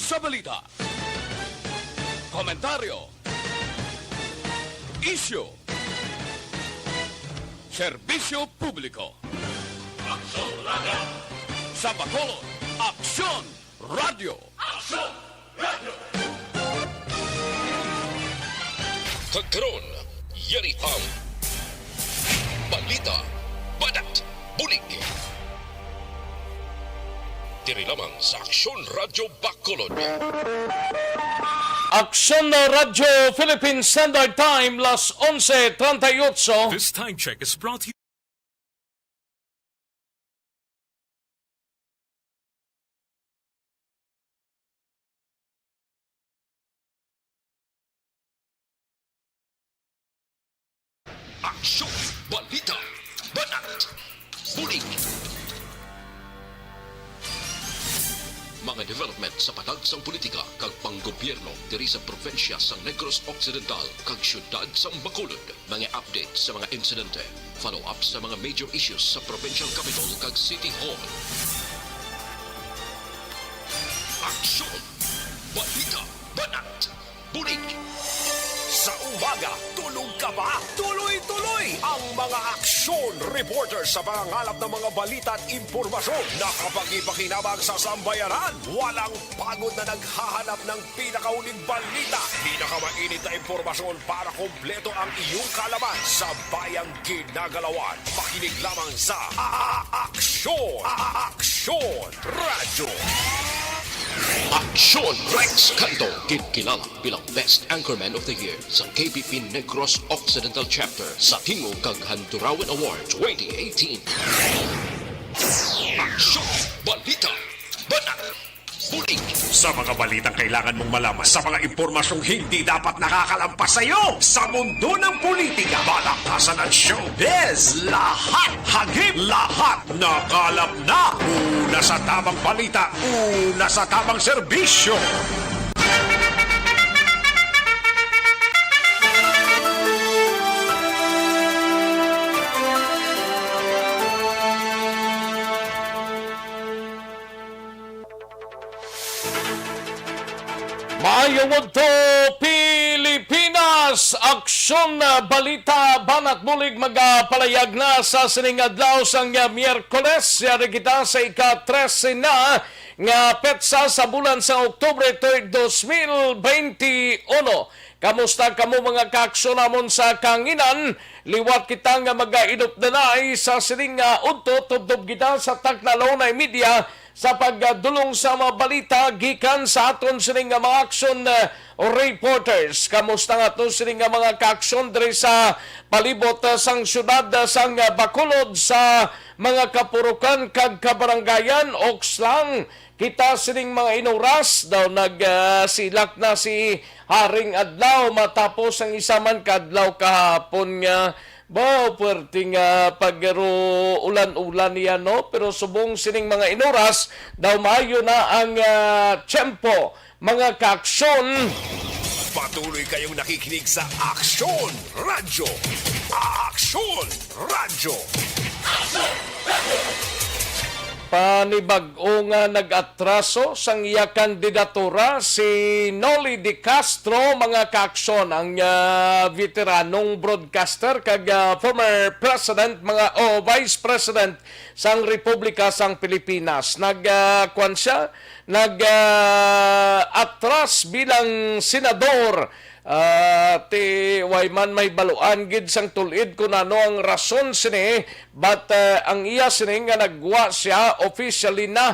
sa balita, komentaryo, isyu, serbisyo publiko. Aksyon Radio! Sa Bacolod, Aksyon Radio! Aksyon Radio! Kagkaroon, yari ang balita, badat, bulig. Diri lamang sa Aksyon Radio Bacolod. Aksyon Radio Philippine Standard Time, las 11:38. This time check is brought to you. Aksyon, balita, badat, bulig. Mga development sa patagsang politika kag panggobyerno diri sa probinsya sa Negros Occidental kag syudad sa Bacolod. Mga update sa mga insidente, follow up sa mga major issues sa provincial capital kag city hall. Aksyon, balita, banat, bulig. Sa umaga, tulog ka ba? Tuloy-tuloy ang mga aksyon reporter sa pangangalap ng mga balita at impormasyon na kapag ipakinabang sa sambayaran, walang pagod na naghahanap ng pinakauling balita. Pinakamainit na impormasyon para kompleto ang iyong kalaman sa bayang ginagalawan. Makinig lamang sa Aksyon! Aksyon Radio! Aksyon Rex Canto, kilala bilang Best Anchorman of the Year sa KBP Negros Occidental Chapter sa Tingog kag Handurawan Award 2018. Aksyon, balita, banat, bulig. Sa mga balitang kailangan mong malaman, sa mga impormasyong hindi dapat nakakalampas sa iyo, sa mundo ng politika, balakasan at showbiz, lahat, hagip, lahat, nakalap na. Una sa tamang balita, una sa tamang serbisyo. Mayawag to Pilipinas! Aksyon na balita banat bulig magapalayag na sa siningadlaw sang Miyerkules. Yari kita sa ika-13 na nga petsa sa bulan sa Oktubre 2021. Kamusta kamo mga kaaksyon namon sa kanginan? Liwat kita nga mag-idop na sa sining udto tubdob kita sa Tacloban Media sa pagdulong sa mga balita gikan sa aton sining mga action reporters. Kamusta nga aton sining mga kaaksyon diri sa palibot sang syudad sang Bacolod sa mga kapurukan kag kabarangayan Oxlang. Kita sining mga inuras daw nagsilak na si Haring Adlaw matapos ang isa man kadlaw kahapon nga puwerte nga paggaro ulan-ulan niya, no? Pero subong sining mga inuras, daw maayo na ang tiyempo. Mga kaaksyon. Patuloy kayong nakikinig sa Aksyon Radio. Aksyon Radio. Panibag-o nga nag-atraso sang iya kandidatura si Noli De Castro, mga kaaksyon, ang veteranong broadcaster kag former president vice president sang Republika sang Pilipinas. Nag-atras bilang senador. Wayman may baluan gid sang tulid kung ano ang rason sini, but ang iya sini nga nagwa siya officially na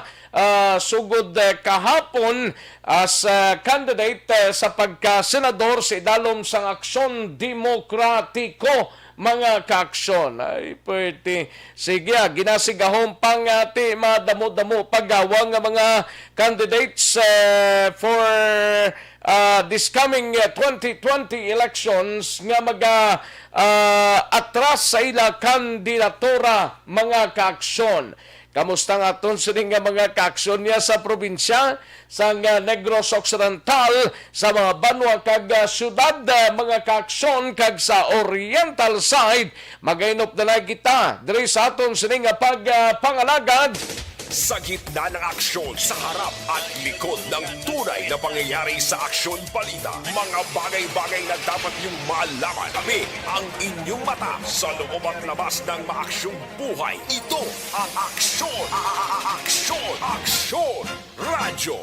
sugod kahapon as candidate sa pagka-senador sa idalom sang Aksyon Demokratiko. Mga kaaksyon ay pwede sige ginasigahon pang madamo-damo paggawa nga mga candidates for this coming 2020 elections nga atras sa ila kandidatura. Mga kaaksyon, kamusta nga aton sining nga mga kaaksyon niya sa probinsya sa Negros Occidental, sa mga banwa kag syudad, mga kaaksyon kag sa oriental side. Magainop na lang kita diri sa aton sining nga pagpangalagad Sa gitna ng aksyon, sa harap at likod ng tunay na pangyayari sa Aksyon Balita. Mga bagay-bagay na dapat niyong malaman. Kami ang inyong mata sa loob at labas ng maaksyong buhay. Ito ang Aksyon! Aksyon! Aksyon! Radyo!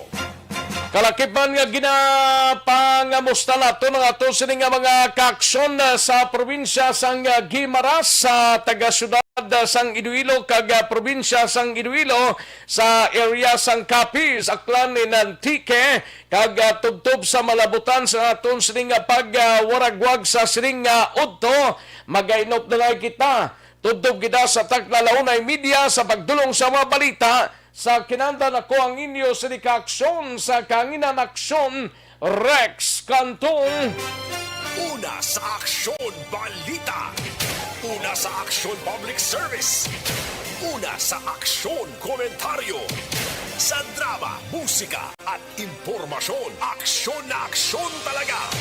Kalakipan nga ginapangamusta nato ng ato sini nga mga kaaksyon sa probinsya sang Guimaras sa taga-syudad sang Iloilo kag probinsya sang Iloilo sa area sang Capiz, Aklan ni Nantique kag tubtob sa malabutan sa aton sini nga pagwaragwag sa sini nga udto magainop na nga kita. Tubtob kita sa Tacloban Media sa pagdulong sa mga balita sa kinanda na ko ang inyo sa dikaaksyon sa Kanginan Aksyon Rex Cantong. Una sa Aksyon Balita. Una sa Aksyon Public Service. Una sa Aksyon Komentaryo. Sa drama, musika at impormasyon. Aksyon na aksyon talaga.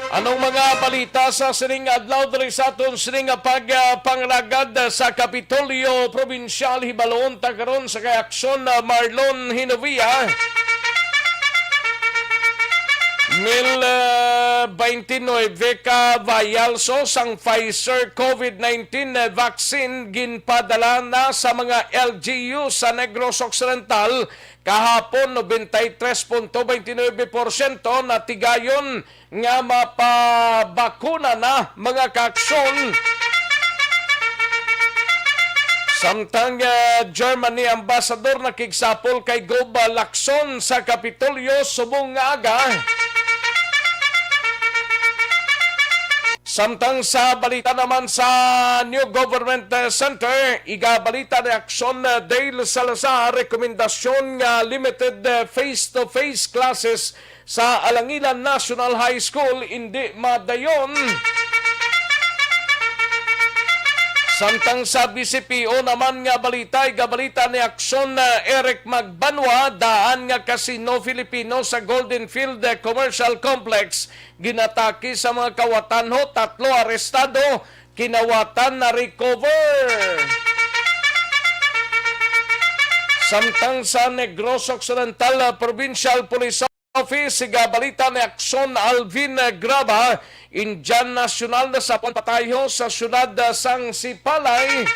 Anong mga balita sa sining adlaw diri sa aton sining pagpanglagad sa Kapitolyo Provincial Hibalon karon sa kay aksyon Marlon Hinovia 29 ka vialso sang Pfizer COVID-19 vaccine ginpadala na sa mga LGU sa Negros Occidental kahapon 93.29% na tigayon nga mapabakuna na mga kaaksyon. Samtang Germany ambassador nakigsapol kay Gob Lacson sa Kapitolyo subong nga aga. Samtang sa balita naman sa New Government Center, igabalita ni Aksyon Dale Salazar, rekomendasyon nga limited face-to-face classes sa Alangilan National High School hindi madayon. Samtang sa BCPO naman nga balita, igabalita ni Aksyon Eric Magbanwa, daan nga Casino Filipino sa Golden Field Commercial Complex. Ginataki sa mga kawatanho, 3 arestado, kinawatan na recover. Samtang sa Negros Occidental Provincial Police Office, igabalita ni Aksyon Alvin Graba, Indian National na sa patayo sa syudad sang Sipalay.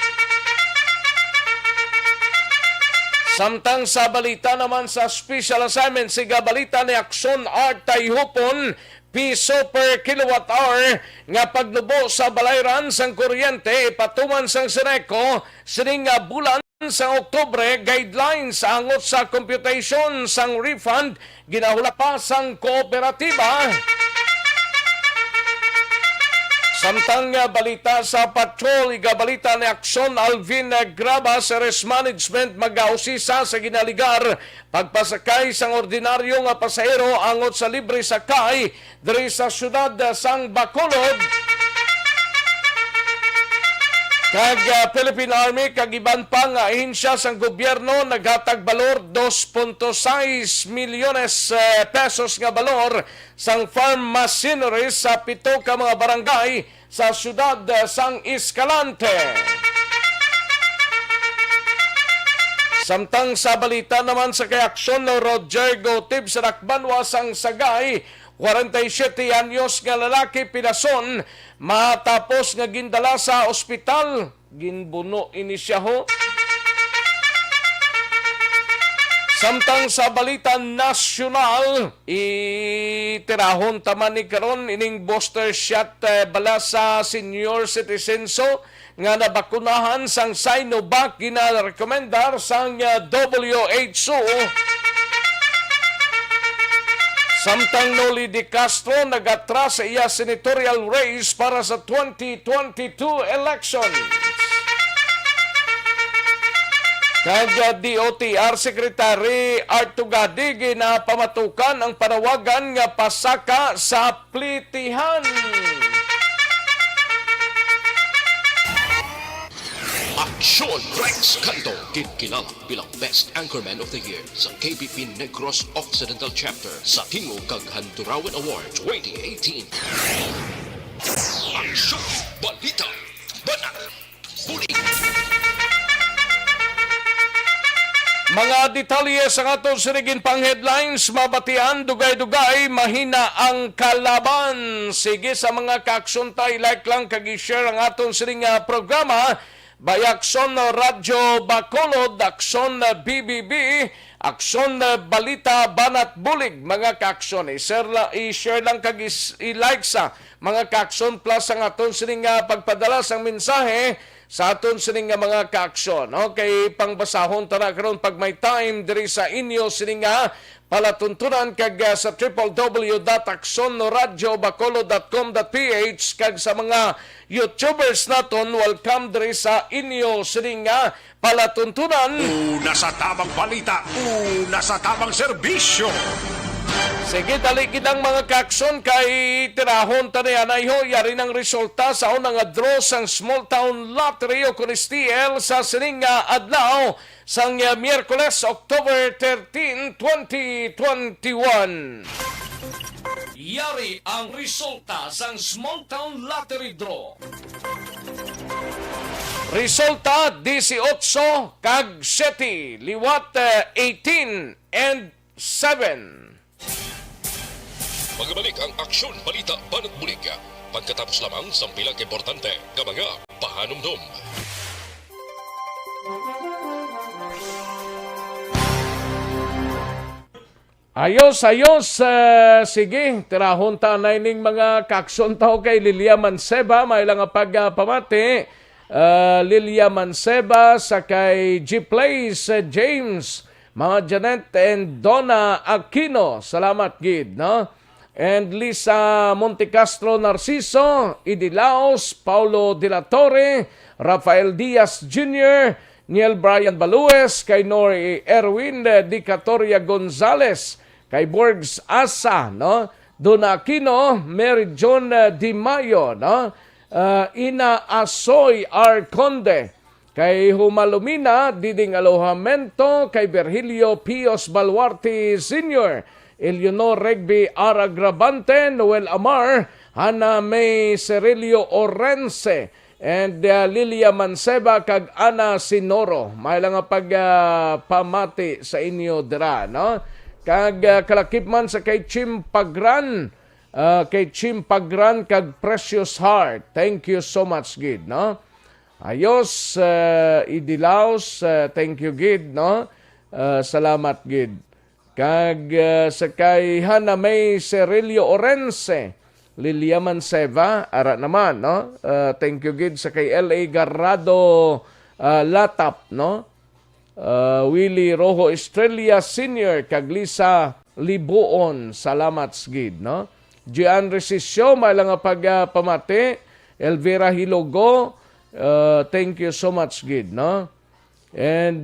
Samtang sa balita naman sa special assignment, igabalita ni Aksyon Art Tayhupon, piso per kilowatt hour nga paglubo sa balayran sang kuryente patuman sang Seneco sining bulan sa Oktubre. Guidelines angot sa computation sang refund ginahula pa sang kooperatiba. Samtang balita sa patrol, igabalita ni Aksyon Alvin Graba sa Risk Management mag-ausisa sa ginaligar pagpasakay sang ordinaryong pasahero angot sa libre sakay diri sa syudad sang Bacolod. Kag Philippine Army kag iban pa nga ahensya sang gobyerno naghatag balor 2.6 milyones pesos nga balor sang farm machinery sa 7 ka mga barangay sa syudad sang Escalante. Samtang sa balita naman sa kay Aksyon Roger Gotib sa Dakbanwa sang Sagay, 47 anyos nga lalaki pinason matapos nga gindala sa ospital. Ginbuno ini siya ho. Samtang sa balita nasyonal, itirahon taman ni karon ining booster shot bala sa senior citizens nga nabakunahan sang Sinovac ginarekomendar sang WHO. Samtang Noli de Castro nagatras sa iya senatorial race para sa 2022 elections. Kag DOTR Secretary Art Tugadi ginapamatukan ang panawagan nga pasaka sa plitihan. Sean Rex Canto, kilala bilang Best Anchorman of the Year sa KBP Negros Occidental Chapter sa Tingog kag Handurawan Award 2018. Aksyon, balita, banat, bulig. Mga detalye sa atong sinigin pang headlines, mabatian, dugay-dugay, mahina ang kalaban. Sige sa mga kaaksyon tayo, like lang, kag-share ang atong sining programa. Bayakson Radyo Bacolod, Aksyon BBB, Aksyon Balita Banat Bulig, mga kaaksyon. I-share lang kag i-like sa mga kaaksyon plus ang atong sining pagpadala sang mensahe sa aton sining mga kaaksyon. Okay, pangbasahon tara karon pag may time diri sa inyo sining palatuntunan kag sa www.aksonradiobacolod.com.ph kag sa mga YouTubers naton, welcome diri sa inyo sining palatuntunan. Una sa tamang balita, una sa tamang serbisyo. Sige, dali kitang mga kakson kay tirahon tanayanay ho. Yari ng resulta sa unang draw sang Small Town Lottery o Conistiel sa sining adlaw sang Miyerkules, October 13, 2021. Yari ang resulta sang Small Town Lottery Draw. Resulta 18 kag 7, liwat 18 and 7. Magbalik ang Aksyon Balita Banat Bulig. Pagkatapos lamang sa pilang importante nga mga pahanumdum. Ayos. Sige, tirahon ta na ining mga kakson tao kay Lilia Manseba. May lang pagpamati. Lilia Manseba sa kay G. Place James, mga Janet and Donna Aquino. Salamat, gid, no? And Lisa Montecastro Narciso, Idilaos, Paulo De La Torre, Rafael Diaz Jr., Niel Brian Balues, kay Nori Erwin Di Catoria Gonzales, kay Borgs Asa, no? Donna Aquino, Mary John Di Mayo, no? Ina Asoy R. Conde, kay Humalumina, Diding Alohamento, kay Virgilio Pios Baluarte Sr., Eleonor Regby Aragravante, Noel Amar, Hana May Cerilio Orense, and Lilia Manseba kag Ana Sinoro. May lang pamati sa inyo dira, no? Kag kalakip man sa kay Chim Pagran, kag Precious Heart. Thank you so much, gid, no? Ayos, Idilaos, thank you, gid, no? Salamat, gid. Kag sa kay Hana May Cerilio Orense, Lilia Manseva, ara naman, no? Thank you, gid, sa kay L.A. Garrado Latap, no? Willie Rojo Estrella Sr., kag Lisa Libuon, salamat, gid, no? Gian Resisyo, may lang pagpamati. Elvira Hilogo, thank you so much, gid, no? And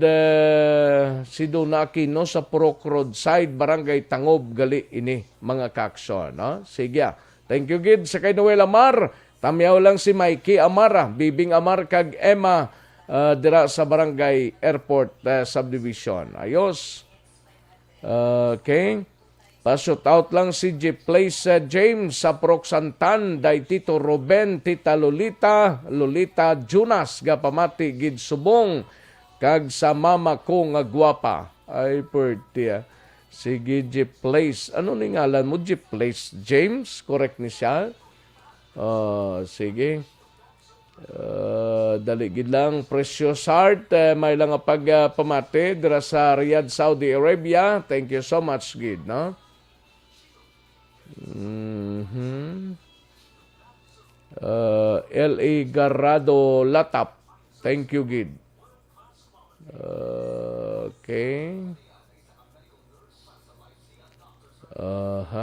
si Donna Aquino sa Purok Roadside, Barangay Tangob, gali ini, mga kakson, no? Sige, thank you, gid, sa kay Noel Amar. Tamyaw lang si Mikey Amara, Bibing Amar, kag Emma, dira sa Barangay Airport Subdivision. Ayos. Okay. Pashout out lang si G. Place James sa Purok Santan, day Tito Ruben, Tita Lolita Jonas, gapamati, gid subong, kag sa mama ko nga gwapa. Ay, perti. Sige, G. Place. Ano ni ngalan mo, G. Place James? Correct ni siya? Sige. Dali gid lang. Precious Heart. May lang pagpamati dira sa Riyadh, Saudi Arabia. Thank you so much, gid, no? L.A. Garrado Latap. Thank you, gid. Okay.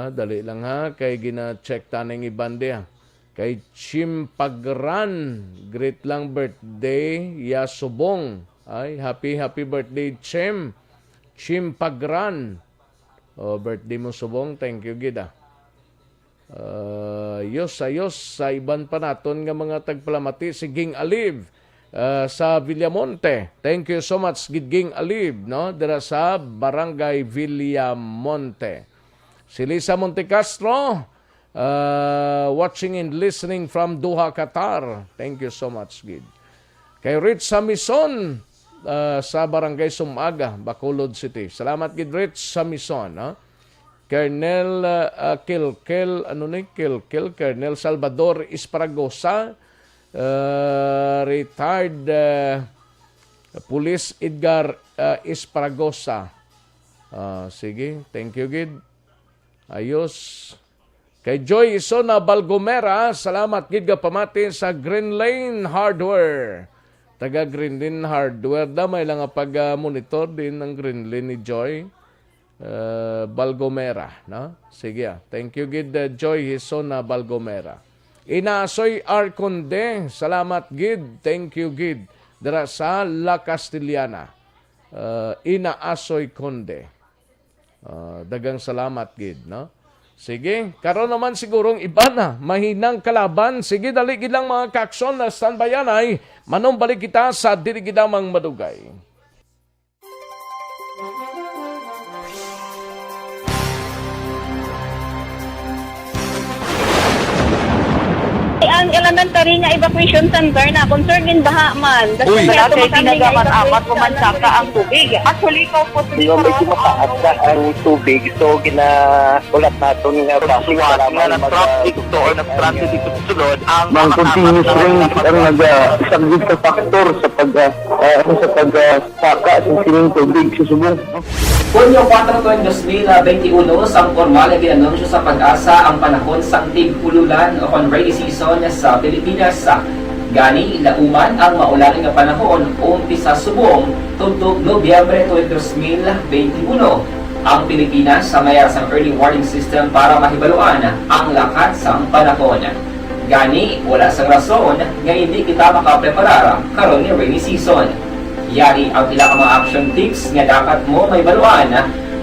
Dali lang ha. Kay gina-check taneng ibande ha. Kay Chim Pagran. Great lang birthday. Yasubong. Ay, happy birthday, Chim. Chim Pagran. Birthday mo, subong. Thank you, gid. Ayos sa iban pa naton nga mga tagpalamati. Si Ging Aliv. sa Villamonte. Thank you so much Gidging Alib, no? Dira sa Barangay Villamonte. Si Lisa Montecastro, watching and listening from Doha, Qatar. Thank you so much, Gid. Kay Rich Samison, sa Barangay Sumaga, Bacolod City. Salamat, Gid Rich Samison, no? Colonel Colonel Salvador Esparagosa, retired Police Edgar Esparagosa. Sige, thank you, Gid. Ayos. Kay Joy Isona Balgomera, salamat, Gid, ka pamati sa Green Lane Hardware. Taga Green Lane Hardware. Damay lang pag-monitor din ng Green Lane ni Joy Balgomera. No? Sige, thank you, Gid, Joy Isona Balgomera. Inasoy Arconde, salamat, Gid. Thank you, Gid. Dara sa La Castellana. Inaasoy Conde. Dagang salamat, Gid, no? Sige, karon naman sigurong iba na, mahinang kalaban. Sige, dali gid lang mga kakson na standbayan ay manong balik kita sa dirigidamang madugay. Ang elementary nga evacuation center na concern din baha man. Uy, Kasi dati tinagaman apat kumansaka ang tubig. Actually, ko po Di ba medyo mataas na ang tubig, so ginaulat natin nga siwat nga nag-traffic to or nag-transit dito sa sulod ang Mang continuous rain ang nag-sagbit sa factor sa pagsaka sa sining tubig sa subong. Hunyo 4, 2021, sang formal na ginanunsyo sa Pag-asa ang panahon sang tig-ululan o kon rainy season sa Pilipinas. Gani, ilauman ang maulaling nga panahon umpisa subong tugtog Nobyembre 2021. Ang Pilipinas sa mayar sang early warning system para mahibaluan ang lakat sang panahon. Gani, wala sang rason nga hindi kita makapreparar karon ni rainy season. Yari ang ilang mga action tips nga dapat mo may baluan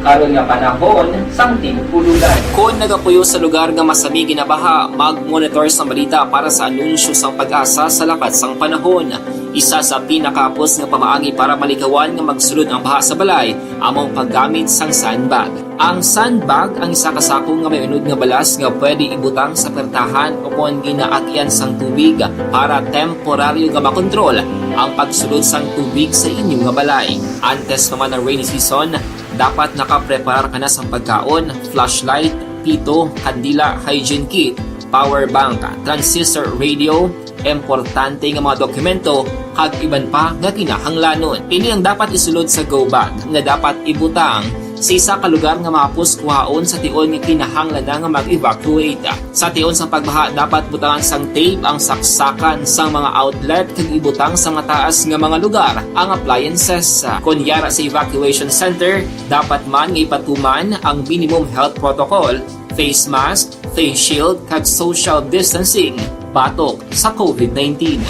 karon nga panahon sang tig-ululan. Kung nagapuyo sa lugar nga masami ginabaha, mag-monitor sa balita para sa anunsyo sang Pag-asa sa lakat sang panahon. Isa sa pinakapos nga pamaagi para malikawan nga magsulod ang baha sa balay, among paggamit sang sandbag. Ang sandbag ang isa kasako nga may unod nga balas nga pwede ibutang sa pertahan o kung ginaagyan sang tubig para temporaryo nga makontrol ang pagsulod sang tubig sa inyong nga balay. Antes naman ng rainy season, dapat nakapreparar ka na sa pagkaon, flashlight, pito, kandila, hygiene kit, power bank, transistor radio, importante nga mga dokumento, kag iban pa nga kinahanglanon. Ini ang dapat isulod sa go bag nga dapat ibutang sa isa ka lugar nga mapus kuhaon sa tion nga kinahanglan nga mag-evacuate. Sa tion sa pagbaha dapat butangan sang tape ang saksakan sang mga outlet kag ibutang sa mga taas nga mga lugar ang appliances. Kunyara sa evacuation center, dapat man nga ipatuman ang minimum health protocol, face mask, face shield kag social distancing batok sa COVID-19.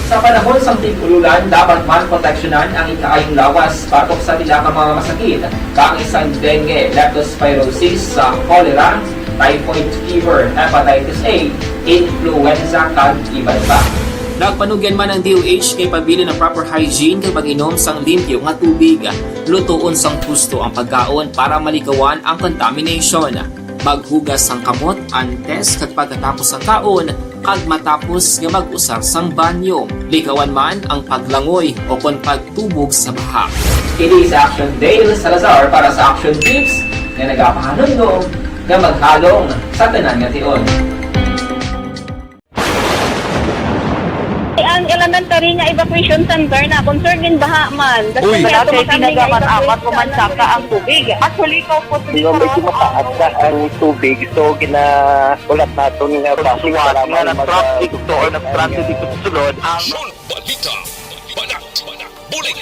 Sa panahon sa tig-ululan, dapat man proteksyonan ang ikaayong lawas batok sa tila ka mga masakit, kang isang dengue, leptospirosis, cholera, typhoid fever, hepatitis A, influenza, kag iban pa. Nagpanugyan man ang DOH kay pabili ng proper hygiene kay pag-inom sang limpyo nga tubig, lutuon sang husto ang pagkaon para malikawan ang contamination. Maghugas sang kamot antes kag pagkatapos ang kaon, kag matapos nga mag-usar sang banyo. Likawan man ang paglangoy o kon pagtubog sa baha. Kini sa Action Dale Salazar para sa Action Tips nga nagapahanundong nga maghalong sa tanan nga tion. Ang elementary nga evacuation center na concern din baha man. Uy, dati tinagaman apat kumansaka ang tubig. Actually, ko po Di ba medyo mataas na ang tubig, so ginaulat natin nga siwat nga nag-traffic to or nag-transit dito sa sulod ang Aksyon, balita, banat, bulig.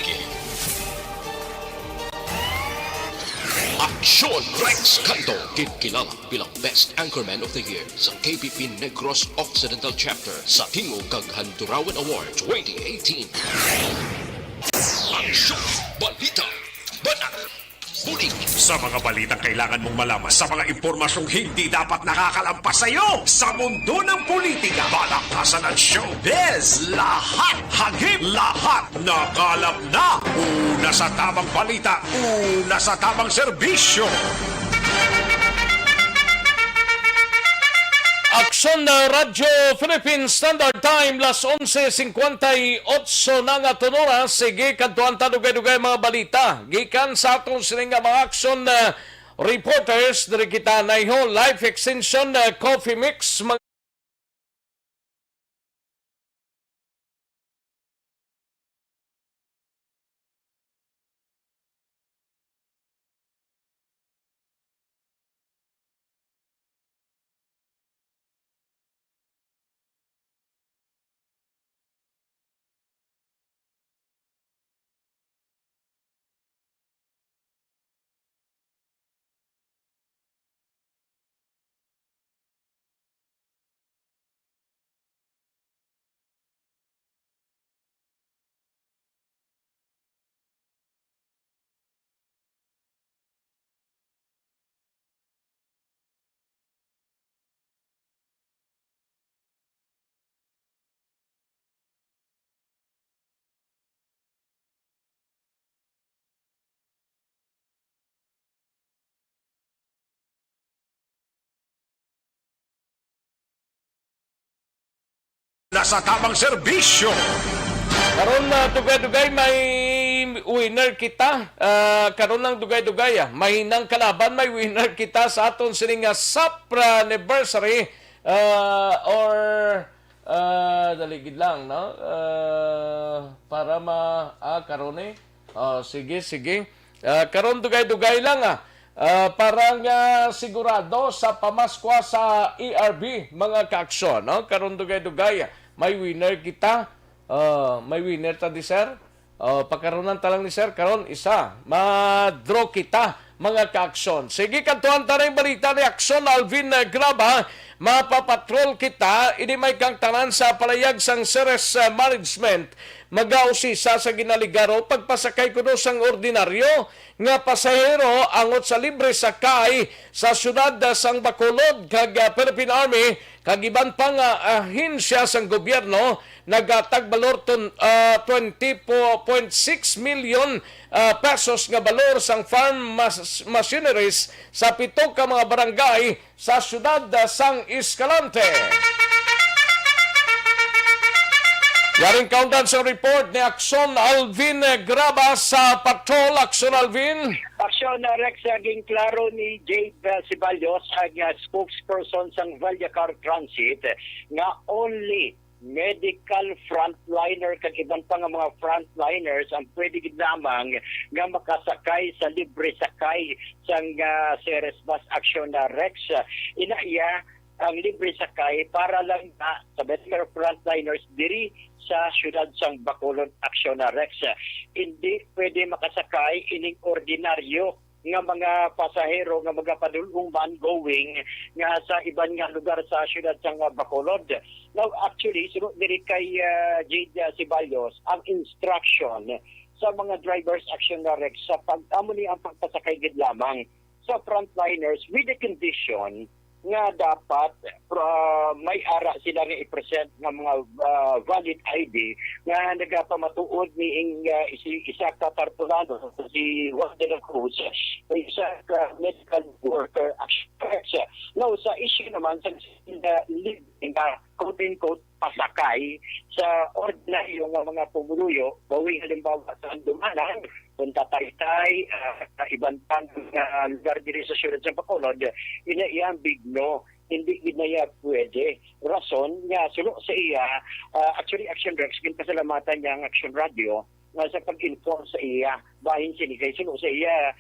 Aksyon Rex Canto, kilala bilang Best Anchorman of the Year sa KBP Negros Occidental Chapter sa Tingog kag Handurawan Award 2018. Aksyon, balita, banat. Bulig. Sa mga balitang kailangan mong malaman, sa mga impormasyong hindi dapat nakakalampas sa iyo, sa mundo ng politika, balakasan at showbiz, lahat hagip, lahat nakalap na. Una sa tamang balita, una sa tamang serbisyo. Aksyon na Radyo Philippine Standard Time, las 11:58 na nga tunora. Sige, kantuan ta dugay-dugay mga balita. Gikan sa atong sining mga aksyon na reporters, dari kita na live extension na coffee mix. Nasa tamang serbisyo. Karon na dugay-dugay may winner kita. Karon lang dugay-dugay may nang kalaban may winner kita sa aton sining Sapra anniversary or daligid lang no. Para karon sige. Karon dugay-dugay lang parang sigurado sa pamaskwa sa ERB mga kaaksyon no. Karon dugay-dugay may winner kita. May winner ta di sir. Pagkaronan talang ni sir karon isa. Ma-draw kita mga kaaksyon. Sige kantuan ta rin balita ni Aksyon Alvin Graba. Mapapatrol kita ini may kang tanan sa palayag sang Ceres Management. Mag-ausisa sa ginaligaro pagpasakay kuno sang ordinaryo nga pasahero angot sa libre sakay sa syudad sang Bacolod kag Philippine Army kag iban pang ahensya sang gobyerno nagatag balor 20.6 million pesos nga balor sang farm machineries sa pito ka mga barangay sa syudad sang Escalante. Yaring countdown sa report ni Aksyon Alvin Graba sa Patrol. Aksyon Alvin. Aksyon na Rex aging klaro ni Jade Ceballos ang spokesperson sang Vallecar Transit nga only medical frontliner kag iban pa nga mga frontliners ang pwede gid lamang nga makasakay sa libre sakay sang Ceres Bus Aksyon na Rex. Inaiya ang libre sakay para lang na sa medical frontliners diri sa syudad sang Bacolod Aksyon na Rex. Hindi pwede makasakay ining ordinaryo nga mga pasahero nga magapadulong man going nga sa iban nga lugar sa syudad sang Bacolod. Now actually sunod diri kay Jade Ceballos ang instruction sa mga drivers Aksyon na Rex sa pag-amo ni ang pagpasakay gid lamang sa frontliners with the condition nga dapat may ara sila nga i-present ng mga valid ID nga nagapamatuod ni isa ka Tartulano si Juan de la Cruz isa ka medical worker. Now sa issue naman sa living quote-unquote pasakay sa ordinaryo nga mga pumuluyo, bawing halimbawa sa Andumanan, Punta Taytay, iban pang lugar diri sa syudad sa Bacolod, iyang bigno, hindi ginaya pwede. Rason nga sulo sa iya, actually Action Rex, ginpasalamatan niya ang Action Radio, sa pag-inform sa iya, bahin sila kay sulo sa iya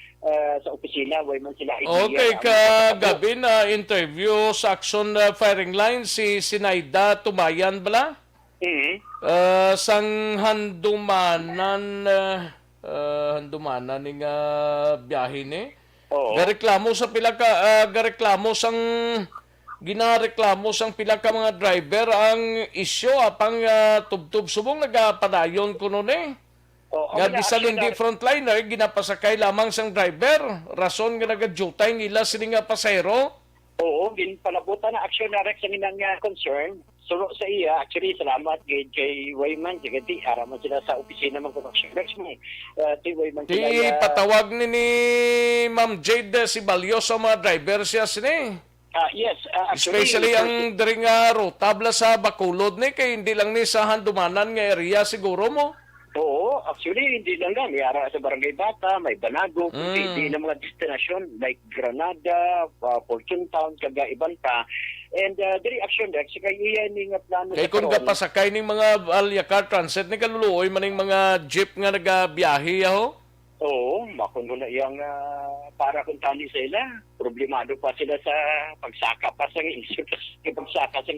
sa opisina, way man sila idea. Okay, kagabi na interview sa Action Firing Line si Sinaida Tumayan bala? Sang handumanan ning biyahe ni. Gareklamo sa pila ka gareklamo sang ginareklamo sang pila ka mga driver ang isyo apang tubtub subong nagapadayon kuno ni. O, Nga mga bisan action hindi na- frontliner, ginapasakay lamang sang driver. Rason nga nagadjutay ng ila sini nga pasahero. Oo, ginpalabutan na action na Rex ang inang concern. Sulo sa iya, actually, salamat kay Wayman. Sige, di, araman sila sa opisina ng Action Rex mo. Ti Wayman Di sila. patawag ni Ma'am Jade si Balyo sa mga driver siya sini. Yes, actually. Especially ang diri nga rutabla sa Bacolod ni kay hindi lang ni sa handumanan nga area siguro mo. Oo, actually, hindi lang lang. May ara sa Barangay Bata, may Banago, hindi na mga destinasyon like Granada, Fortune Town, kagaiban pa. And the action Rex, kaya iyan yung plano Kay sa kung karon. kapasakay ning mga Alyacar Transit ni kaluluoy maning mga jeep nga nagabiyahe aho. Oo, makon na iyang para kung tani sila. Problemado pa sila sa pagsaka pa sa pagsaka sa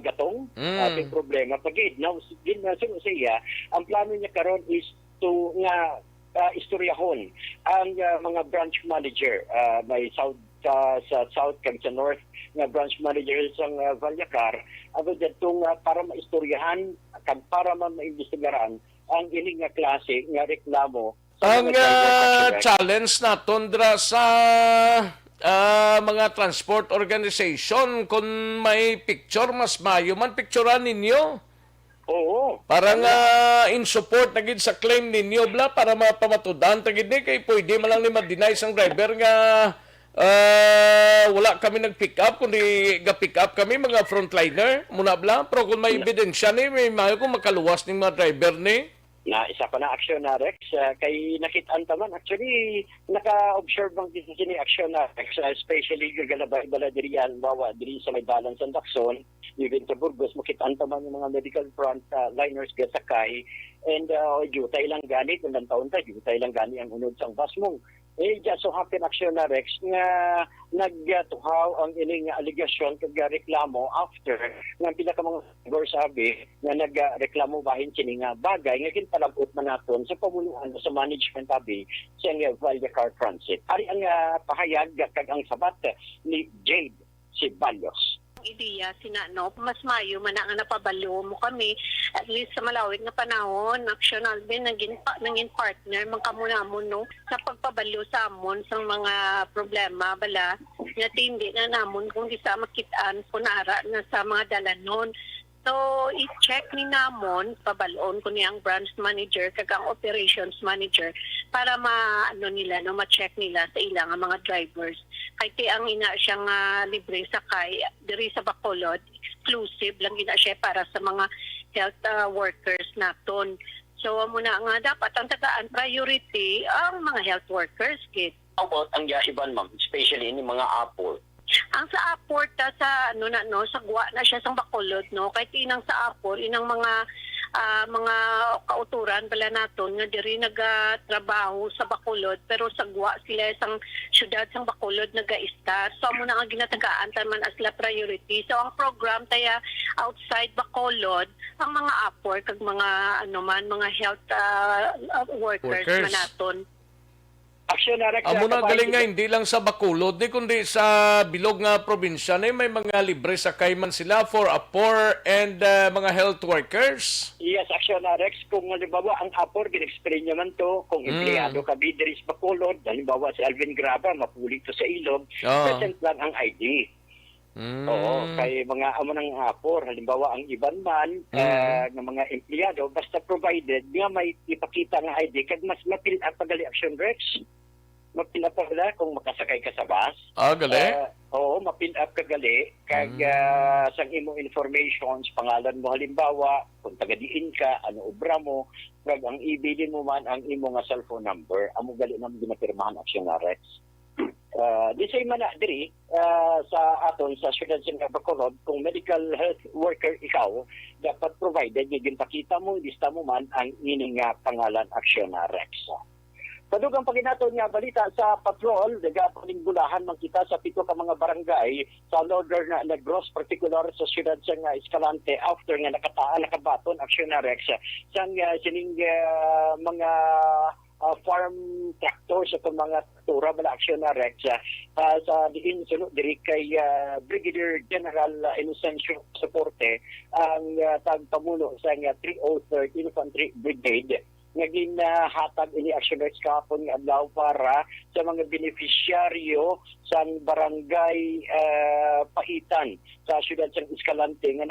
gatong. Ating problema. Pag now, din na siya, ang plano niya karon is to nga istoryahon ang mga branch manager. May South sa South kag sa North nga branch manager sa Valyacar. Abo datong para maistoryahan kag para maimbestigaran ang ining nga klase nga reklamo. Ang challenge naton dra sa mga transport organization kung may picture mas mayo man picturean ninyo. Oo. Para nga in support na gid sa claim ninyo bla para mapamatudan ta gid ni kay pwede man lang ni ma-deny sang driver nga wala kami nag-pick up kundi ga-pick up kami mga frontliner muna bla pero kung may ebidensya ni may mayo kung makaluwas ning mga driver ni. Na isa pa na action na Rex kay nakitaan taman actually naka-observe bang dito ni action na Rex especially yung galabay-bala diri bawa diri sa may dalan sa Lacson even sa Burgos makitaan taman yung mga medical front liners gasakay and jutay lang gani kung taon ta jutay lang gani ang unod sang bus mo. Just so happen action na Rex nga nagtuhaw ang ining aligasyon kag reklamo after nga pila ka mga sabi nga nagreklamo bahin kini nga bagay nga kinpalagot man naton sa pamuluan sa management abi sa Valyacar Transit. Ari ang pahayag kag ang sabat ni Jade Sibalyos. Ideya sinano mas mayo man nga napabalo mo kami at least sa malawig na panahon national din naging partner man kamo namon no sa pagpabalo sa amon sa mga problema bala nga hindi na namon kung di sa makitaan kunara na sa mga dalanon. So, i-check ni namon, pabalon ko niyang branch manager, kagang operations manager, para ma-check nila sa ilang mga drivers. Kaya ang ina siyang libre sakay, diri sa Bacolod, exclusive lang ina siya para sa mga health workers naton. So, muna nga dapat ang tagaan priority ang mga health workers. About ang iban ma'am, especially ini mga Apple. Ang sa Aport sa sa guwa na siya sang Bacolod no kay tinang sa Aport inang mga kauturan bala naton nga diri nagatrabaho sa Bacolod pero sa guwa sila sang syudad sang Bacolod naga-start so amo na nga ginatagaan man as la priority so ang program taya outside Bacolod ang mga Aport kag mga mga health workers man naton. Action na Rex. Amo na galing nga hindi lang sa Bacolod ni kundi sa bilog nga probinsya ni may mga libre sakay man sila for a poor and mga health workers. Yes, action na Rex. Kung halimbawa ang Apor, ginexplain niya man to, kung empleyado ka bidiris Bacolod, halimbawa si Alvin Graba, mapulit to sa ilog, present lang ang ID. Oo, kay mga amo ng Apor, halimbawa ang iban man, ng mga empleyado, basta provided nga may ipakita ng ID, kag mas mapil up pagali action Rex. Mapil up pala kung makasakay ka sa bus. Gali? Oo, mapil up ka gali. Kag sang imo informations, pangalan mo halimbawa, kung taga-diin ka, ano obra mo, kag ang ibilin mo man ang imo nga cellphone number, amo gali naman ginapirmahan action na Rex. Di say man na diri sa aton sa syudad sa Bacolod kung medical health worker ikaw dapat provided ginpakita mo lista mo man ang ining pangalan action na Rex. Padugang paginaton nga balita sa patrol, nagapaninggulahan man kita sa 7 ka mga barangay sa Northern Negros, particular sa siyudad sa Escalante after nga nakabaton action na Rex sang sining mga farm tractors at mga traktora bala action na Rex sa diin sunod diri kay Brigadier General Inocencio Soporte ang tagpamuno sa 303rd Infantry Brigade naging hatag ini Action Rex kahapon nga adlaw para sa mga beneficiaryo sa barangay Paitan sa siyudad sang Escalante nga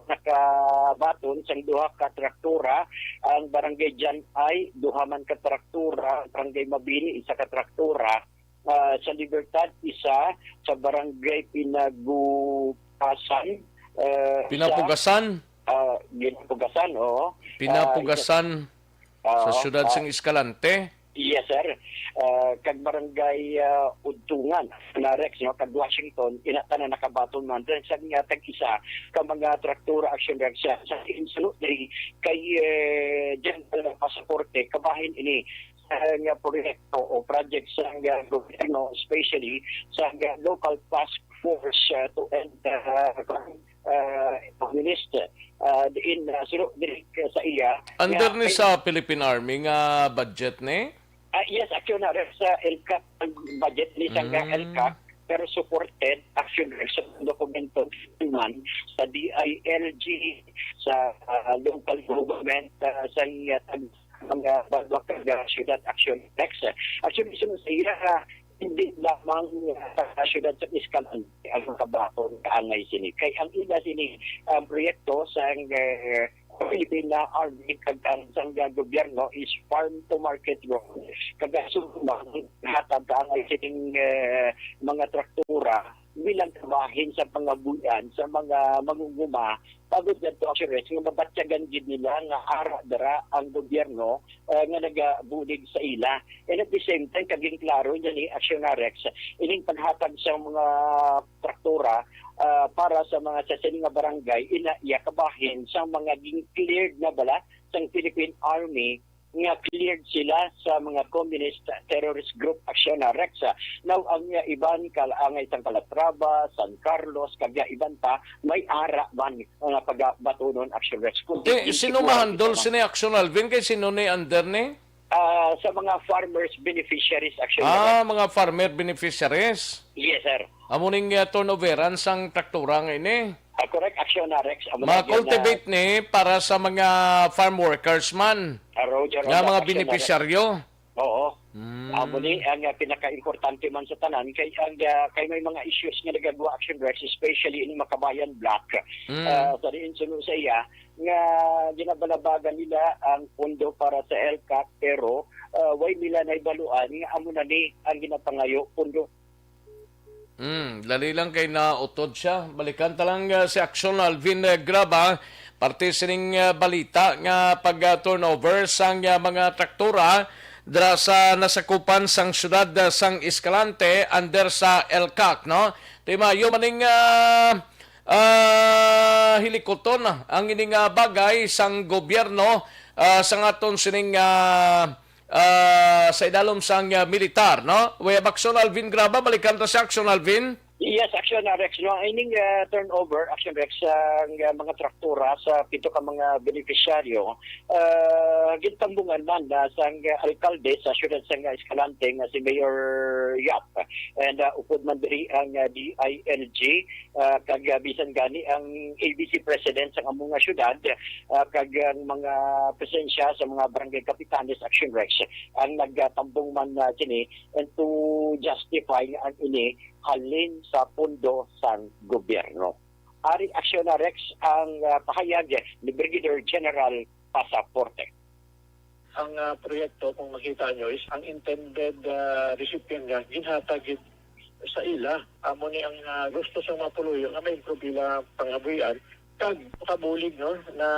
nakabaton sang duha ka traktora. Ang barangay Jan ay duha man ka traktora, barangay Mabini isa ka traktora, sa Libertad isa, sa barangay Pinapugasan Ginapugasan, oo. Pinapugasan sa siyudad sang Escalante. Yes, sir. Kag barangay Udtungan na Rex, no, kag Washington, inata na nakabaton man. Then sa nga tag-isa, ka mga traktura Action Rex sa insulot kay General Pasaporte, kabahin ini sa nga proyekto o project sa nga gobyerno, especially sa nga local task force to end communist diin sulod diri sa iya. Under ni sa Philippine Army nga budget ni? Yes, Action Rex sa LCAC ang budget ni sa LCAC, pero supported Action Rex sa dokumento man sa DILG, sa local government, sa mga bagwak na siyudad Action Rex. Actually, sa iya, hindi lamang sa siyudad sa Escalante ang kabaton kaangay sini. Kay ang ila sini ang proyekto sa Filipina Army kag ang gobyerno is farm to market road. Kaya sumang hatag kaangay sining mga traktura bilang kabahin sa pangabuyan sa mga mangunguma pagod na to Action Rex nga mabatyagan gid nila nga ara dara ang gobyerno nga nagabulig sa ila. And at the same time kaging klaro ni Action Rex ining paghatag sa mga traktora para sa mga sasaling nga barangay iya kabahin sa mga cleared na bala sang Philippine Army nga cleared sila sa mga communist terrorist group Action Rex. Now, ang iban kalaangay sang Calatrava, San Carlos, kagya iban pa, may ara ban nga pagbatunon Action Rex. Sino mahandol sini Action Alvin kay sino ni under ni? Sa mga farmers beneficiaries Action Rex. Mga farmer beneficiaries. Yes, sir. Amo ning turnoveran sang traktura nga ini. Correct, Action Rex. Ma-cultivate ni para sa mga farm workers man. Nga mga beneficiaryo. Oo. Amo ni ang pinaka-importante man sa tanan kay may mga issues nga nagagawa Action Rex, especially in Makabayan Block. Sa diin sunod sa iya nga ginabalabagan nila ang pondo para sa LCAC pero way nila na ibaluan nga amo na ni ang ginapangayo pondo. Dali lang kay nautod siya. Balikan talang si Action Alvin Graba, parte sining balita nga pag-turnover sang mga traktura dra sa nasakupan sang syudad sang Escalante under sa LCAC, no? Timayo maning hilikoton ang ining bagay sang gobyerno sang aton sining sa idalom sang militar, no? Action Alvin Graba, balikan ta sa Action Alvin. Yes, Action Rex. No, ining turnover, Action Rex, ang mga traktura sa pito ka mga beneficiaryo, gintambungan man sa alkalde sa siyudad sa Escalante nga si Mayor Yap. And upod man diri ang DILG, kag bisan gani ang ABC President sa among siyudad, kag ang mga presensya sa mga barangay kapitanes Action Rex, ang nagtambong man sini and to justify ang ini halin sa pondo sang gobyerno. Ari Action Rex ang pahayag ni Brigadier General Pasaporte. Ang proyekto, kung makita nyo, is ang intended recipient niya, ginhatag sa ila. Amo ni ang gusto sa mapuloyo na may problema pangabuyan, kag kabulig no, na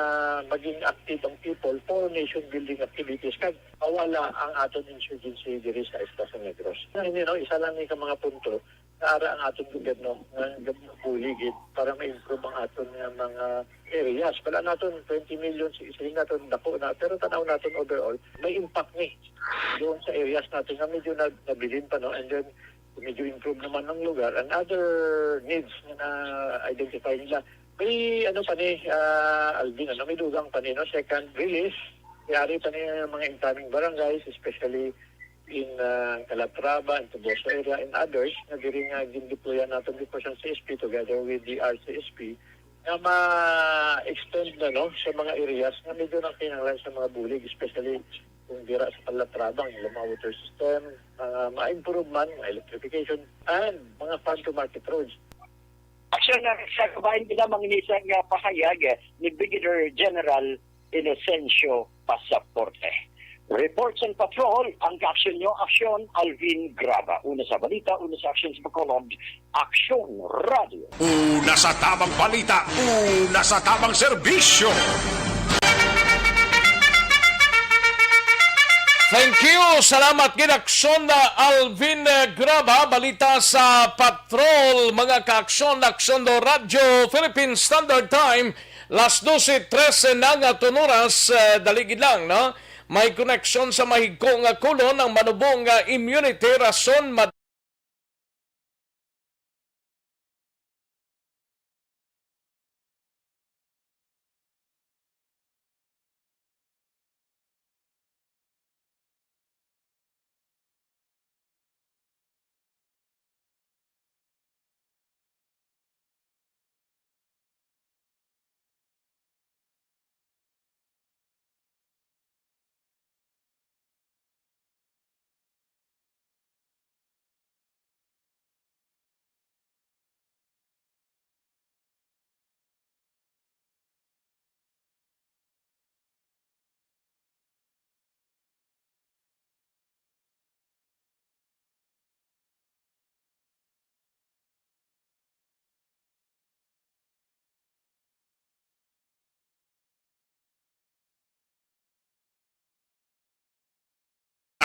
maging active ang people for nation building activities, kag awala ang aton insurgency diri sa Estados Negros. Isa lang ni ka mga punto naara ang atong gobyerno ng buligid para ma-improve ang aton mga areas. Wala natin 20 million, isiling natin dako na, pero tanaw natin overall, may impact ni doon sa areas natin na medyo nabilin pa, no? And then, medyo improve naman ng lugar. And other needs na identify nila. May pa ni, Alvin, may dugang pa ni, no? Second release, yari pa ni mga incoming barangays, especially in Calatrava and Toboso area and others na diri nga gindeployan natin dito sa CSP together with the RCSP na ma-extend na no, sa mga areas na medyo nang kinanglan sa mga bulig, especially kung dira sa palatrabang, lumang water system, ma-improvement, electrification, and mga farm-to-market roads. Actually, sa kabayan nila manginisang pahayag ni Brigadier General Inocencio Pasaporte. Reports and Patrol, ang ka-aksyon nyo, Aksyon, Alvin Graba. Una sa balita, una sa Aksyon sa Bacolod, Aksyon Radio. Una sa tamang balita, una sa tamang serbisyo. Thank you. Salamat ginaksyon na Alvin Graba. Balita sa Patrol, mga ka-aksyon, Aksyon do Radio, Philippine Standard Time, las 12:13 na nga tunuras, daligid lang, no? May koneksyon sa mahigko nga kulon ng manubong immunity rason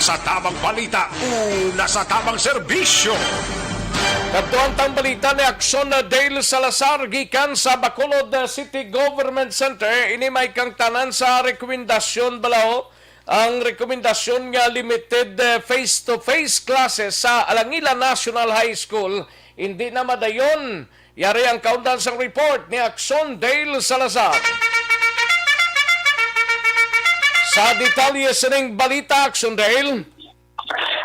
Sa tamang balita, una sa tamang serbisyo. Katuantang balita ni Aksyon na Dale Salazar gikan sa Bacolod City Government Center. Ini may kang tanan sa rekomendasyon balao. Ang rekomendasyon nga limited face-to-face classes sa Alangila National High School. Hindi na madayon. Yari ang kaundan sa report ni Aksyon Dale Salazar. Sa detalye sa ning balita, Aksyon Dale.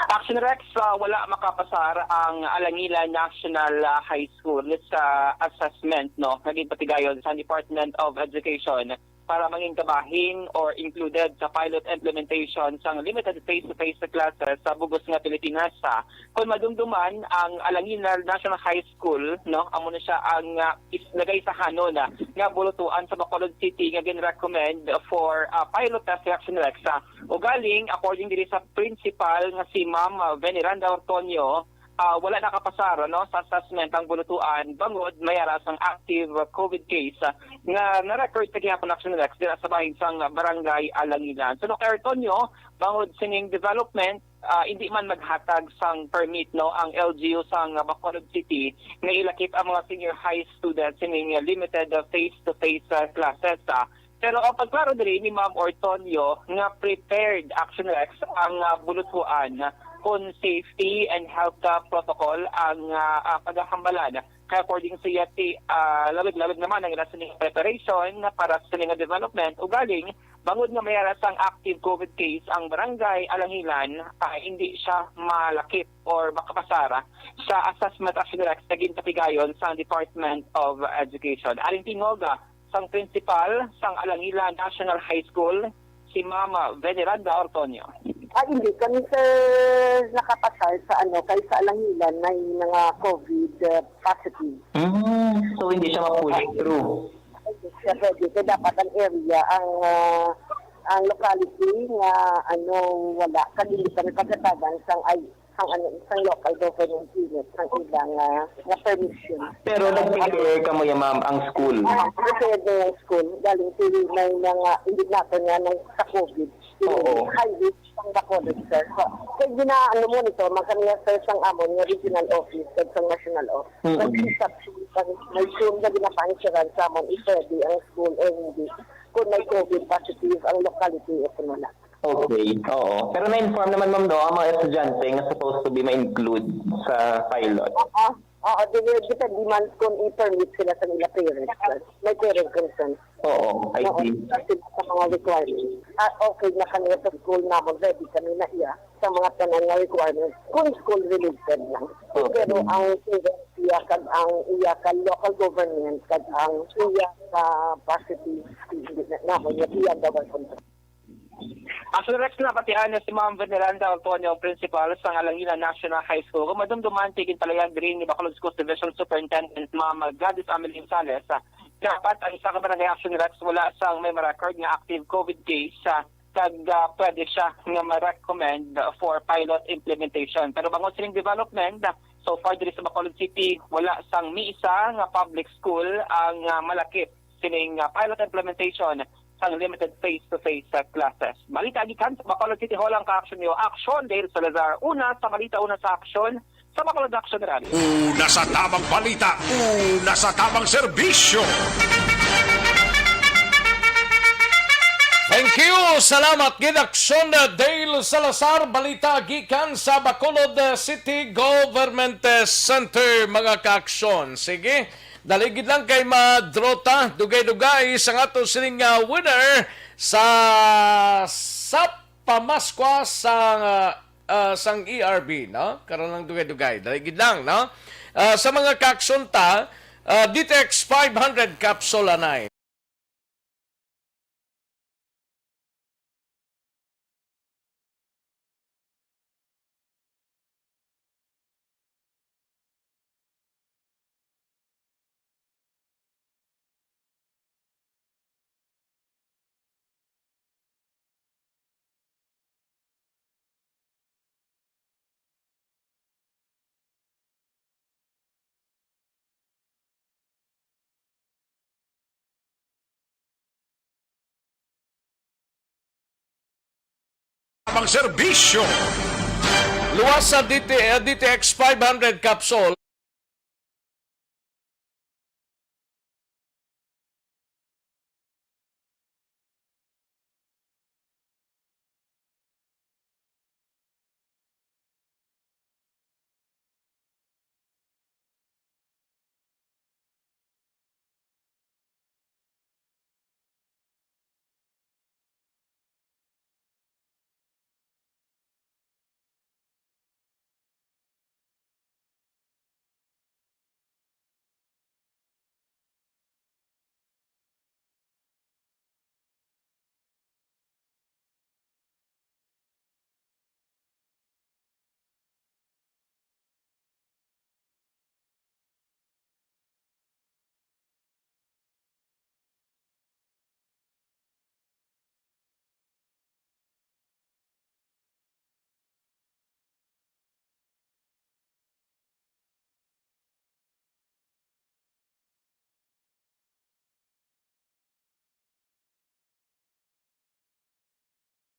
Action Rex, wala makapasar ang Alangila National High School sa assessment naging patigayon sa Department of Education para maging kabahin or included sa pilot implementation sa limited face-to-face classes sa bugos nga Pilipinas. Kung madumduman ang Alangila National High School, amo na siya ang islagay sa hanon nga bulutuan sa Bacolod City nga gin-recommend for pilot test reaction Rex. O galing, according diri sa principal nga si Ma'am Veneranda Ortonio, wala nakapasar sa assessment ang bulutuan bangod mayara sang active COVID case nga na-record sa gihapon Action Rex dira sa bahin sang barangay Alangilan. So kay Antonio, bangod sining development, hindi man maghatag sang permit ang LGU sang Bacolod City nga ilakip ang mga senior high students sining limited face-to-face classes. Pero ang pagklaro diri ni Ma'am Ortonio nga prepared Action Rex ang bulutuan kung safety and health protocol ang paghahambalan. Kaya according sa yati, labig-labig naman ang ilasaning preparation para sa sining development. Ugaling, bangod nga mayara sang active COVID case ang barangay Alangilan, hindi siya malakip or makapasara sa assessment Action Rex naging patigayon sa Department of Education. Aling tingoga sang principal sang Alangila National High School, si Mama Veneranda Ortonio. Hindi kami nakapasal sa kay sa Alangilan may mga COVID positive. So hindi siya ma-push through. Hindi siya pwede. Kaya dapat ang area, ang locality nga wala. Hindi kami pagkatagan sang local government unit, ang ibang na permission. Pero nag-prepare ka mo ma'am ang school? Prepare yung school. Galing sili may mga indikator nga sa COVID. Oo. High risk ang Bacolod, sir. Kaya monitor, magkaniya sir sang amon ng regional office at sang national office. Nag-isap may soon na ginapansiran sa amon ipwede ang school o hindi. Kung may COVID positive ang locality, ito na. Okay, oo. Pero na-inform naman ma'am ang mga estudyante nga supposed to be ma-include sa pilot. Oo, depende man kung i-permit sila sa nila parents. May parent consent. Oo, I see. Sa mga requirements. Okay na kanila sa school namin, ready kami na iya sa mga tanan na requirements kung school related lang. Okay. Pero ang iya kag ang iya ka local government kag ang iya ka positive na mo iya government. Actually, Rex, napatihan na si Ma'am Veneranda Antonio, Principal sa Alangilan National High School. Kung madumduman, tigin talagang green ni Bacolod Schools Division Superintendent Ma'am Gladys Amelie Sales. Dapat ang isa ka barangay action, Rex, wala sang may ma-record nga active COVID case kag pwede siya nga ma-recommend for pilot implementation. Pero bangon siling development, so far diri sa Bacolod City, wala sang miisa nga public school ang malakip sining pilot implementation sa limited face-to-face classes. Balita gikan sa Bacolod City Hall ang ka-action niyo. Action Dale Salazar. Una sa balita, una sa action sa Bacolod Action Rally. Una sa tamang balita, una sa tamang serbisyo. Thank you. Salamat gid Action Dale Salazar, balita gikan sa Bacolod City Government Center, mga ka-aksyon. Sige. Daligid lang kay madrota, dugay-dugay sa ato sining winner sa pamaskwa sang ERB, no? Karon lang dugay-dugay. Daligid lang, no? Sa mga kaksyon ta, DTX 500 capsule anay. Tamang serbisyo. Luwas sa DTX 500 capsule.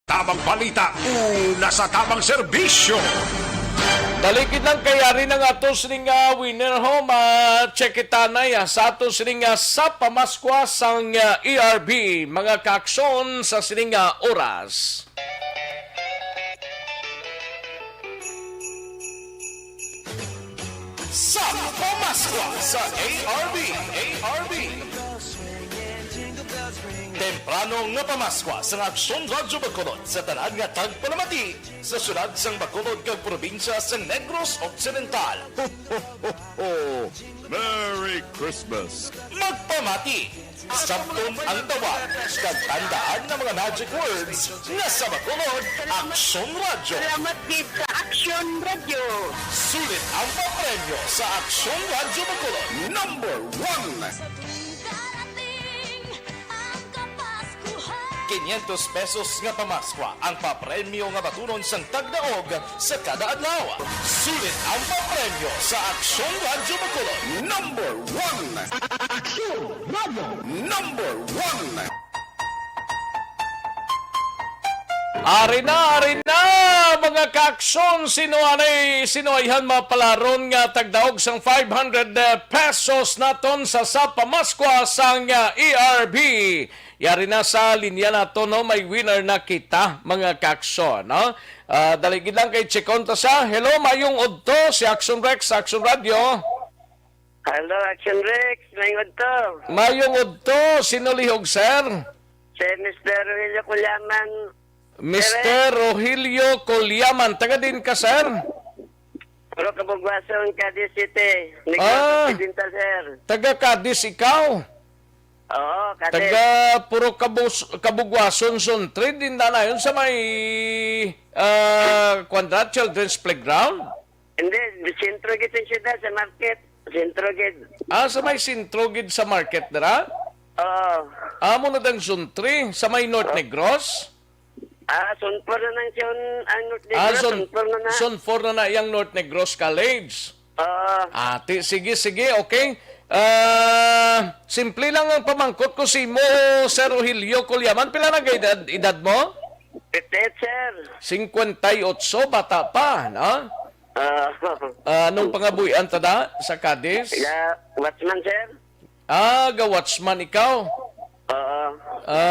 Tamang balita, una sa tamang serbisyo. Daligid lang kaya rin ang atos ning winner home check itanay sa atos ning sa pamaskwa sang ERB, mga kaaksyon sa sining oras. Sa pamaskwa sa ARB. Temprano nga pamaskwa sa Aksyon Radyo Bacolod sa tanan nga tagpalamati sa syudad sang Bacolod kag probinsya sa Negros Occidental. Ho, ho, ho, ho. Merry Christmas! Magpamati! Sabton ang tawag kag tandaan ng mga magic words na sa Bacolod Aksyon Radyo. Salamat gid sa Action Radio. Sulit ang papremyo sa Aksyon Radyo Bacolod. Number 1! 500 pesos nga pamaskwa ang papremyo nga batunon sang tagdaog sa kada adlaw. Sulit ang papremyo sa Aksyon Radyo Bacolod. Number 1! Aksyon Radio! Number 1! Ari na, mga kaaksyon, sino ayhan mapalaron nga tagdaog sang 500 pesos naton sa pamaskwa sang ERB. Yari na sa linya nato, no, may winner na kita, mga kaaksyon, no? Daligid lang kay Chikonta siya. Hello, mayong udto si Action Rex, Action Radio. Hello, Action Rex, mayong udto. Mayong udto, sino lihog, sir? Si Mr. Rogelio Culyaman. Mr. Rogelio Colyaman, taga din ka, sir? Pero kabugwason Cadiz City. Negros Occidental, sir. Taga Cadiz ikaw. Oo, Cadiz. Taga puro Kabugwason Zone 3 din na yun sa may Quadrat Children's Playground. Hindi, sentro gid sa siyudad, sa market. Sentro gid. Sa may Sintrogid sa market dara? Oo. Amo na dang Zone 3 sa may North Negros? Sunpor na nang siyon ang North Negros. Sunpor na. Zone 4 na yung North Negros College. Sige, okay. Simple lang ang pamangkot ko si mo, Sir Rogelio Colyaman. Pila na edad mo? 58, sir. 58, bata pa, no? Anong pangabuyan tada sa Cadiz? Watchman, sir. Ga-watchman ikaw?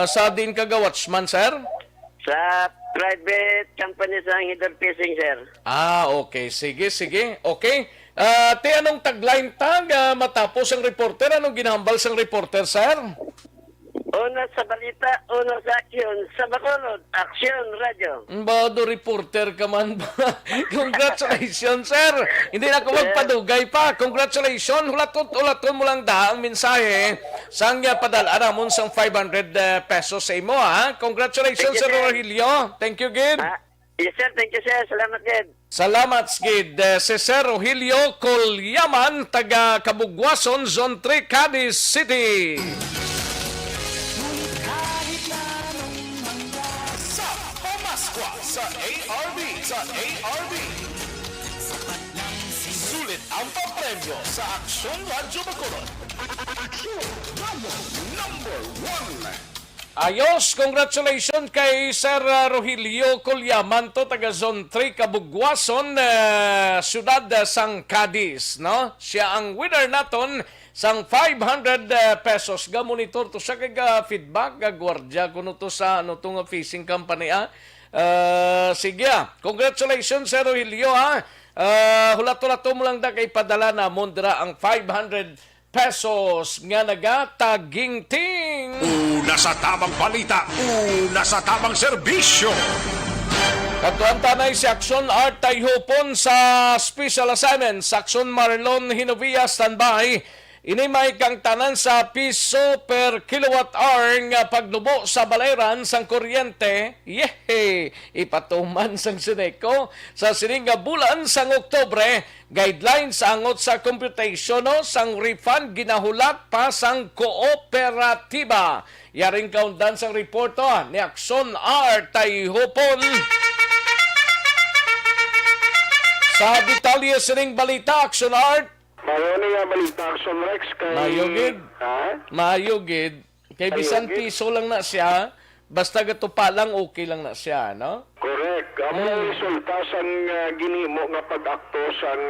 Sa din ka ga-watchman, sir? Sa private company sa Hidor Fishing, sir. Okay. Sige. Okay. Anong tagline tag matapos ang reporter? Anong ginahambal sang reporter, sir? Una sa balita, una sa aksyon, sa Bacolod, Aksyon Radio. Bado reporter ka man ba? Congratulations, sir. Hindi na ako magpadugay pa. Congratulations. Hulaton mo lang ang mensahe. Sang padala namon sang 500 pesos sa imo, ha? Congratulations, Sir Rogelio. Thank you, Gid. Yes, sir. Thank you, sir. Salamat, Gid. Salamat, Gid. Si Sir Rogelio Colyaman, taga Kabugwason, Zone 3, Cadiz City. Sa ARB. Sulit ang papremyo sa Aksyon Radyo Bacolod. Aksyon Radyo number 1. Ayos, congratulations kay Sir Rogelio Colyaman to, taga Zone 3, Kabugwason, siyudad sang Cadiz, no? Siya ang winner naton sang 500 pesos. Ga-monitor to siya kay feedback, gagwardya kuno to sa tong fishing company, sige, congratulations, Sir Rogelio, ha? Hulat-hulato mo lang da kay padala na mondra ang 500 pesos nga nagataging-ting. Una sa tamang balita, una sa tamang serbisyo. Katuan tanay si Aksyon Art Tayhupon sa special assignment. Aksyon Marlon Hinovia standby. Inimay kang tanan sa piso per kilowatt hour nga pagnubo sa baleran sang kuryente. Ipatuman sang Sineco sa sininga bulan sang Oktobre. Guidelines angot sa computation sang refund ginahulat pa sang kooperatiba. Yaring kaundan sang reporto ni Aksyon R. Tayhupon. Sa detalye sining balita, Aksyon Art. Mayo nga balita, Aksyon Rex. Mayugid. Kay bisan piso lang na siya, basta gato pa lang, okay lang na siya, no? Correct. Ang resulta sang ginimo nga pag-akto sang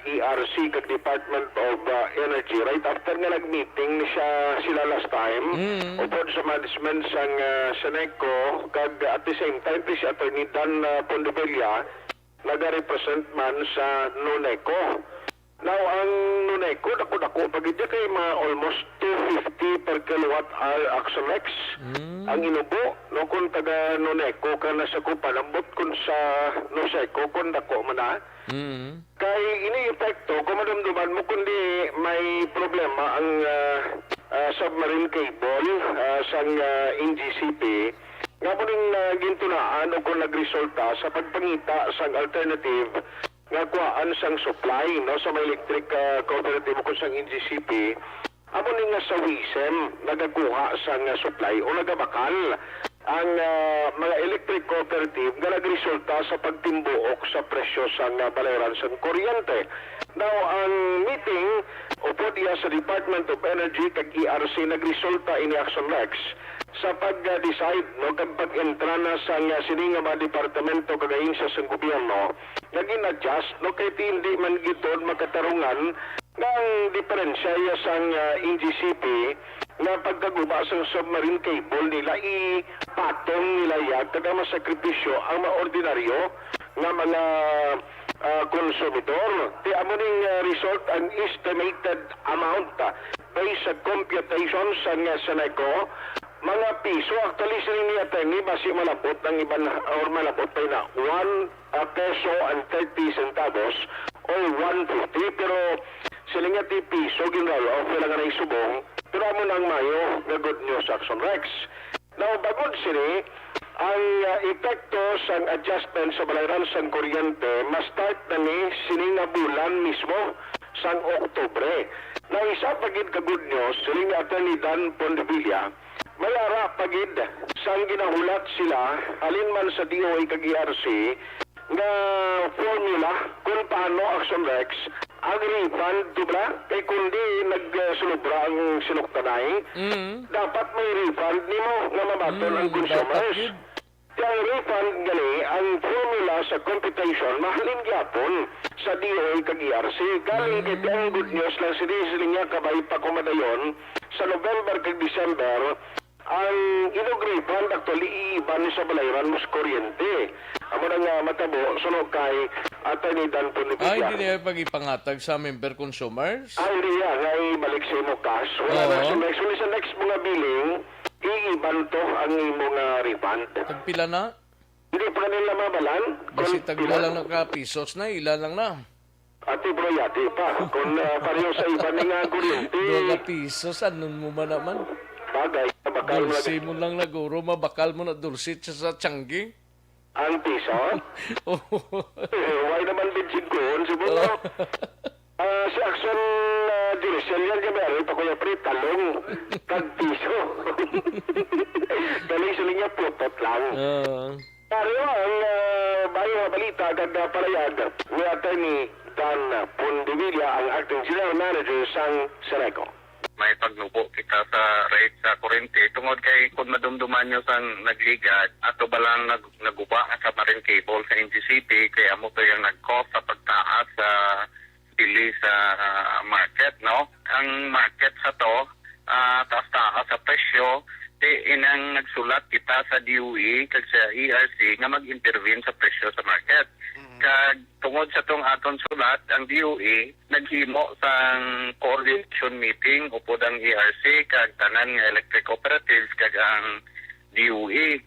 ERC kag Department of Energy right after nga nag-meeting ni sila last time upod sa management sang Seneco kag at the same time si Attorney Dan Pondevilla naga-represent man sa Nuneco. Now, ang Nuneco, dako-dako, pagidya kay mga almost 250 per kilowatt hour Axolex. Ang inubo, no, kung taga Nuneco ka na sa kupalambot kung sa Nuseco, kung dako man na. Kay ini-epekto, kung madamduman mo, kundi may problema ang submarine cable sang NGCP, nga po rin gintunaan o kung nagresulta sa pagpangita sang alternative nga kuhaan sang supply no sa may electric cooperative ko sang NGCP amo ni nga sa WISEM nagakuha sang supply o nagabakal ang mga electric cooperative nga nagresulta sa pagtimbuok sa presyo sang balayaran sang kuryente. Now ang meeting upod diya sa Department of Energy kag ERC nagresulta ini Action Lex sa pag-decide no kag pag-entra na sa sininga mga departamento kagayon sa gobyerno naging adjust no kay hindi man gitod makatarungan ng diferensya sang NGCP na pagkaguba sa submarine cable nila ipatong nila yan kag masakripisyo ang mga ordinaryo nga mga konsumidor. Di amo ning result ang estimated amount based sa computation sa Seneco mga piso. Actually sa niya ni basi malabot ng iban or malabot pa na 1 peso and 30 centavos o or 150 pero sila nga ti piso ginral off wala nga na isubong pero amo nang mayo na good news Action Rex. Now bagod sini ang epekto sang adjustment sa balayran sang kuryente ma-start na ni sining nga bulan mismo sang Oktubre. Now isa pagid ka good news sining Attorney Dan Pondevilla may ara pagid sang ginahulat sila alin man sa DOA kag ERC nga formula kung paano Action Rex ang refund, diba? Kay kundi nagsulubra ang sinuktanay, dapat may refund nimo nga mabaton ang consumers. Kaya ang refund gali, ang formula sa computation, mahalin gyapon sa DOA kag ERC. Galing kay ang good news lang siniling niya kabay pa kumadayon sa November kag December, ang inog refund actually iiban sa balayran mas kuryente. Amo na nga matabo, sunod kay Attorney Dan Pondevilla. Hindi na pag-ipangatag sa member consumers? Hindi yan, nga ibalik sa imo cash. Wala na sa next. Sa next mga billing, iiban to ang imong refund. Tagpila na? Hindi pa nila mabalan. Kasi tagpila lang na ka pesos na, ilan lang na. Ati bro, yati pa. Kung pareho sa iba ni nga kuryente. 2 pesos, anong mo man naman? Bagay, bakal mo Dulce mo lang naguro, mabakal mo na dulce sa tiyanggi. ang piso. Why naman bitsin ko yun? Siguro, si Action Diricel yan kaya pa kuya pre, talong kag piso. Daling sila niya putot lang. Pero ang bayo nga balita kag palayag ni Attorney Dan Pondevilla, ang Acting General Manager sang Sereco. May pagnubo kita sa rate sa kurente tungod kay kung madumduman nyo sa nagligad ato ba lang naguba sa marin cable sa NGCP kaya mo to yung nag-cause sa pagtaas sa pili sa market, no? Ang market sa to taas-taas sa presyo inang nagsulat kita sa DOE kag sa ERC nga mag-intervene sa presyo sa market. Kag tungod sa tong aton sulat, ang DOE naghimo sang coordination meeting upod ang ERC kag tanan nga electric cooperatives kag ang DOE.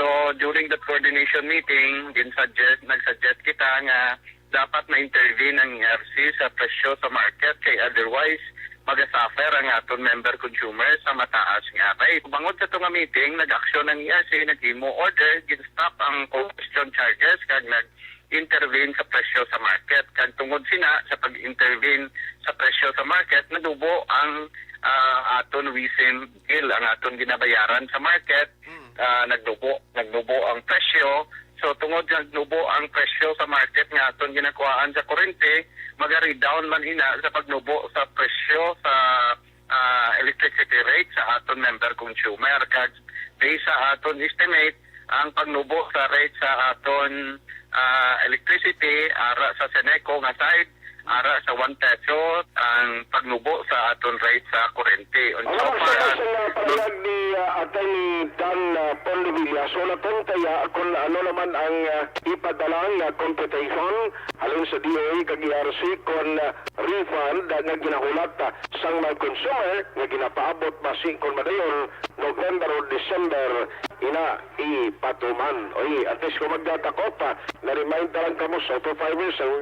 So during the coordination meeting, nagsuggest kita nga dapat ma-intervene ang ERC sa presyo sa market kay otherwise mag-suffer ang aton member consumers sa mataas nga rate. Bangod sa itong meeting, nag-aksyon ng ERC, naghimo order, gin-stop ang congestion charges kag nag-intervene sa presyo sa market. Kag tungod sina sa pag-intervene sa presyo sa market, nadubo ang aton wisim bill, ang aton ginabayaran sa market, nagdubo ang presyo. So tungod nagnubo ang presyo sa market nga aton ginakuhaan sa kurente, mag-redown man ina sa pagnubo sa presyo sa electricity rate sa aton member consumer. Kag based sa aton estimate, ang pagnubo sa rate sa aton electricity ara sa Seneco nga side, ara sa 1 peso ang pagnubo sa aton rate sa kurente. So far, palayag ni Attorney Dan Pondevilla, so natantaya kung ano naman ang ipadalang computation halin sa DOA kag ERC kung refund na ginahulat sang mga consumer nga ginapaabot basing kung madayon November o December ina ipatuman. Oy, at least kung magdatakop na-remind lang kamo sa 5 years ang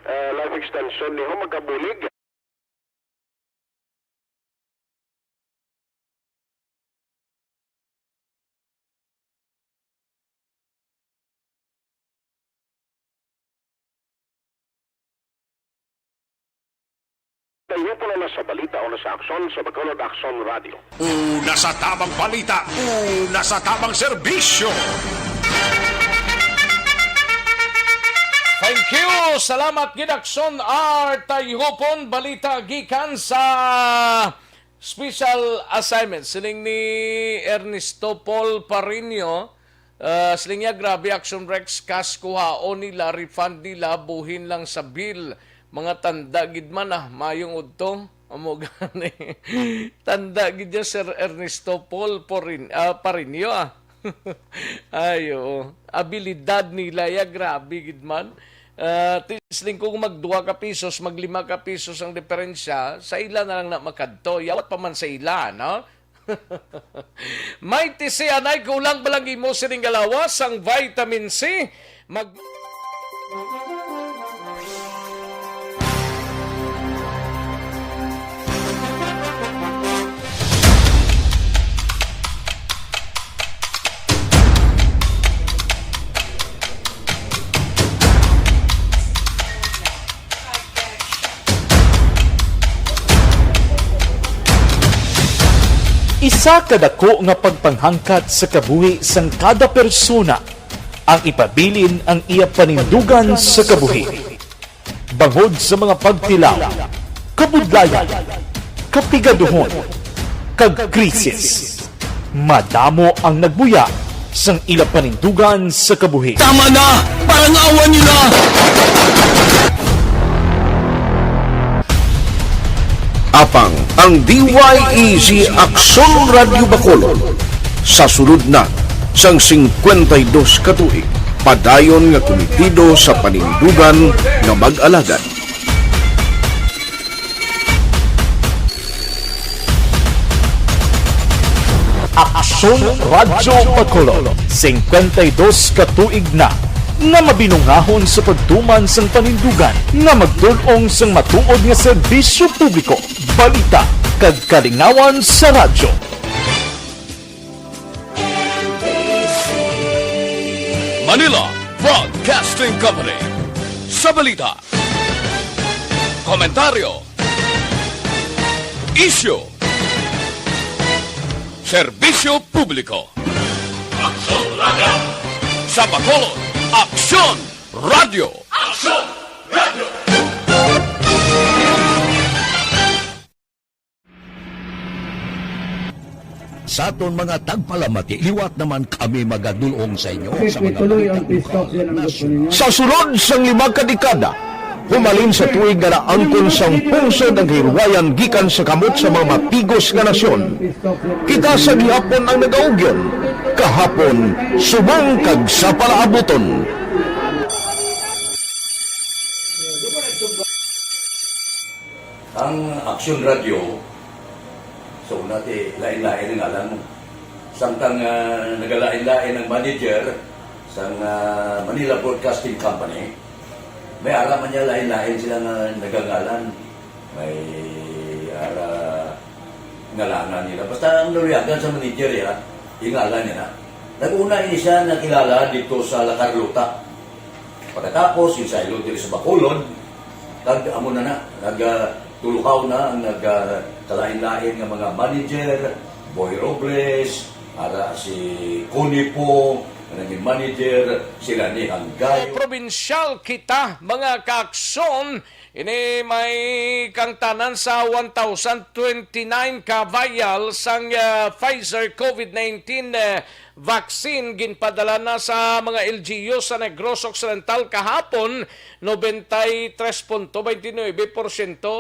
life extension ni magkabulig. Tayo po na sa balita o sa aksyon sa Bacolod Action Radio. Una sa tamang balita, una sa tamang serbisyo. Thank you! Salamat Gidakson R. Tayhopon, balita gikan sa special assignment. Siling ni Ernesto Paul Parino, siling niya grabe Action Rex, cash kuhaon nila, refund nila, buhin lang sa bill. Mga tanda gid man mayong udto. Amo gani. Tanda gid niya Sir Ernesto Paul Parino Ayo, abilidad nila ya grabe gid man. Tisling kung mag 2 pesos, mag 5 pesos ang diferensya, sa ila na lang na makadto. Yawat pa man sa ila, no? May tisi anay kulang balang imo sining galawas ang vitamin C. Isa kadako nga pagpanghangkat sa kabuhi sang kada persona ang ipabilin ang iya panindugan sa kabuhi. Bangod sa mga pagtilaw, kabudlayan, kapigaduhon, kag krisis, madamo ang nagbuya sang ila panindugan sa kabuhi. Tama na! Parang awan nyo na! Apang ang DYEZ Aksyon Radio Bacolod sa sulod na sang 52 katuig padayon nga komitido sa panindugan nga mag-alagad. Aksyon Radio Bacolod, 52 katuig na nga mabinungahon sa pagtuman sang panindugan nga magdulong sang matuod nga serbisyo publiko, balita kag kalingawan sa radyo. Manila Broadcasting Company. Sa balita, komentaryo, isyu, serbisyo publiko. Aksyon Radio! Sa Bacolod, Aksyon Radio! Aksyon Radio! Sa aton mga tagpalamati, liwat naman kami magadulong sa inyo sa mga sa sulod sang 5 kadekada. Humalin sa tuig nga naangkon sang pungsod ang hirwayan gikan sa kamot sa mga mapigos nga nasyon. Kita sa gihapon ang nagaugyon, kahapon subong kag sa palaabuton. Ang Aksyon Radio, so natin lain-lain ang alam mo. Samtang nagalain-lain ng manager sa Manila Broadcasting Company, may araman niya lain-lain sila nagangalan. May ngalangan nila. Basta ang naluyagan sa manager ya, ingalan niya na. Nag-una siya nakilala dito sa La Carlota. Pagkatapos, yung sa ilog dito sa Bacolod, amo na nagtulukaw na ang nagkalain-lain ng mga manager, Boy Robles, si Connie po, naging manager, sila ni Hanggayo. Probinsyal kita, mga kaaksyon, ini may kang tanan sa 1,029 ka vial sang Pfizer COVID-19 vaccine ginpadala na sa mga LGU sa Negros Occidental kahapon. 93.29%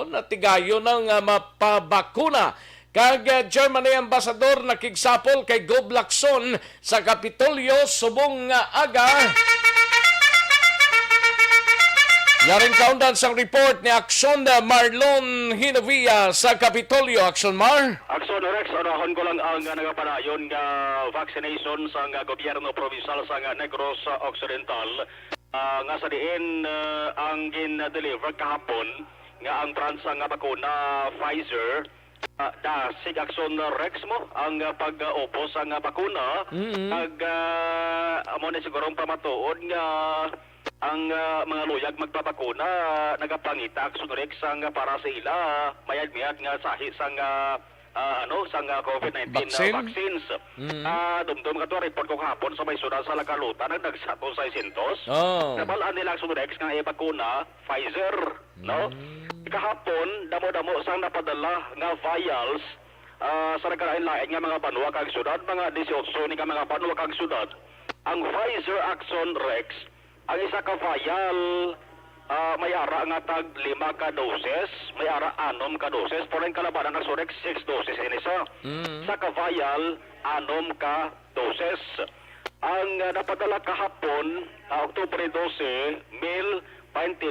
na tigayo ng mapabakuna. Kag Germany Ambassador nakigsapol kay Gob Lacson sa Kapitolyo subong aga. Yaring kaundan sang report ni Aksyon Marlon Hinavia sa Kapitolyo. Aksyon Mar? Aksyon Rex, anahon ko lang ang nagapanayon nga vaccination sa gobyerno provincial sa Negros Occidental. Nga sa diin ang gin-deliver kahapon nga ang trans nga bakuna Pfizer. Sig Aksyon Rex mo ang pag-upo sa bakuna. Amo na sigurong pamatuod nga ang mga luyag magpapakuna nagapangita Aksyon Rex para sa ila mayad-mayad nga sahi sang sang COVID-19 vaccines. Dumdum ka to report ko kahapon sa may sudan sa La Carlota nagsato sa 600. Nabalaan nila Aksyon Rex nga ipakuna Pfizer, no? Kahapon damo-damo sang napadala nga vials sa nagkalain-lain nga mga banwa kag syudad, mga 18 ni mga banwa kag syudad. Ang Pfizer Aksyon Rex, ang isa ka vial may ara nga tag 5 ka doses, may ara 6 ka doses, pero ang kalabanan ng Surex 6 doses in isa. Sa ka vial 6 ka doses. Ang napadala kahapon, Oktubre 12, 1029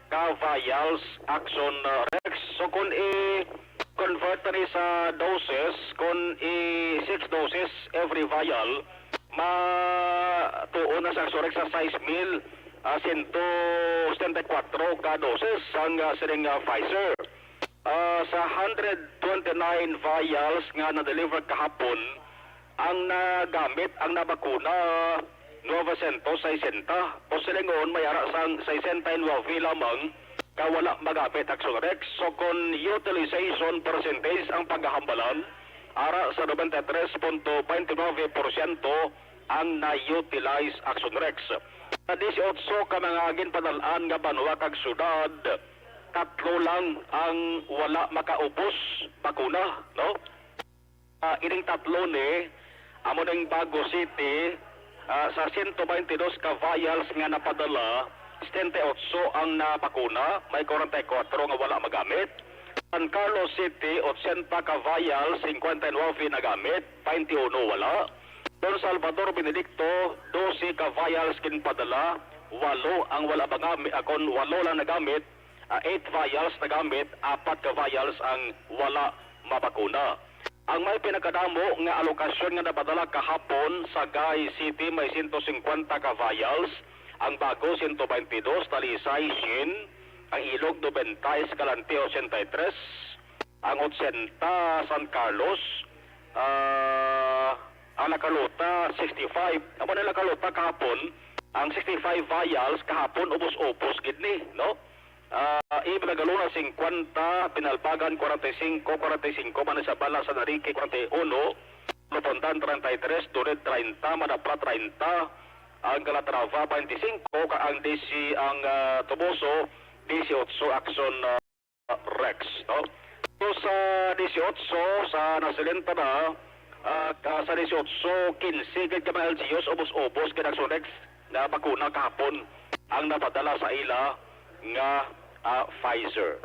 ka vials Aksyon Rex. So kung i-convert na sa doses, kung 6 doses every vial, matuon na sa Aksyon Rex sa 6,174 ka doses ang siring Pfizer. Sa 129 vials nga na-deliver kahapon, ang nagamit, ang nabakuna, 960. O silingon, may ara sang 69 lamang kawala magamit Aksyon Rex. So kung utilization percentage ang paghahambalan, ara sa 93.29% ang na-utilize Action Rex. Sa 18 ka mga ginpadalaan nga banwa kag syudad, 3 lang ang wala makaubos bakuna, no? Ining 3 ni amo ning Bago City, sa 122 ka vials nga napadala, 78 ang napakuna, may 44 nga wala magamit. San Carlos City, 80 ka vials, 59 nagamit, 21 wala. Don Salvador Benedicto, 12 ka vials kinpadala, 8 ang wala magamit, akon 8 lang nagamit, 8 vials nagamit, 4 ka vials ang wala mabakuna. Ang may pinakadamo nga alokasyon nga napadala kahapon sa Gay City may 150 ka vials, ang Bago 122, Talisay, Shin, ang Ilog 90, Escalante 83, ang 80 San Carlos, ang Nakalota 65. Amo na Nakalota kahapon, ang 65 vials kahapon ubos-ubos gid ni, no? Ibinagaluna 50, Pinalbagan 45, 45 man sa Bala sa Narique 41, Lupontan 33, Tured 30, Manapla 30, ang Calatrava 25, ang DC ang Tuboso 18 Action Rex, no? So sa 18 sa nasilenta na sa 18 15 gid ka mga LGUs ubos-ubos kay Action Rex na bakuna kahapon ang napadala sa ila nga Pfizer.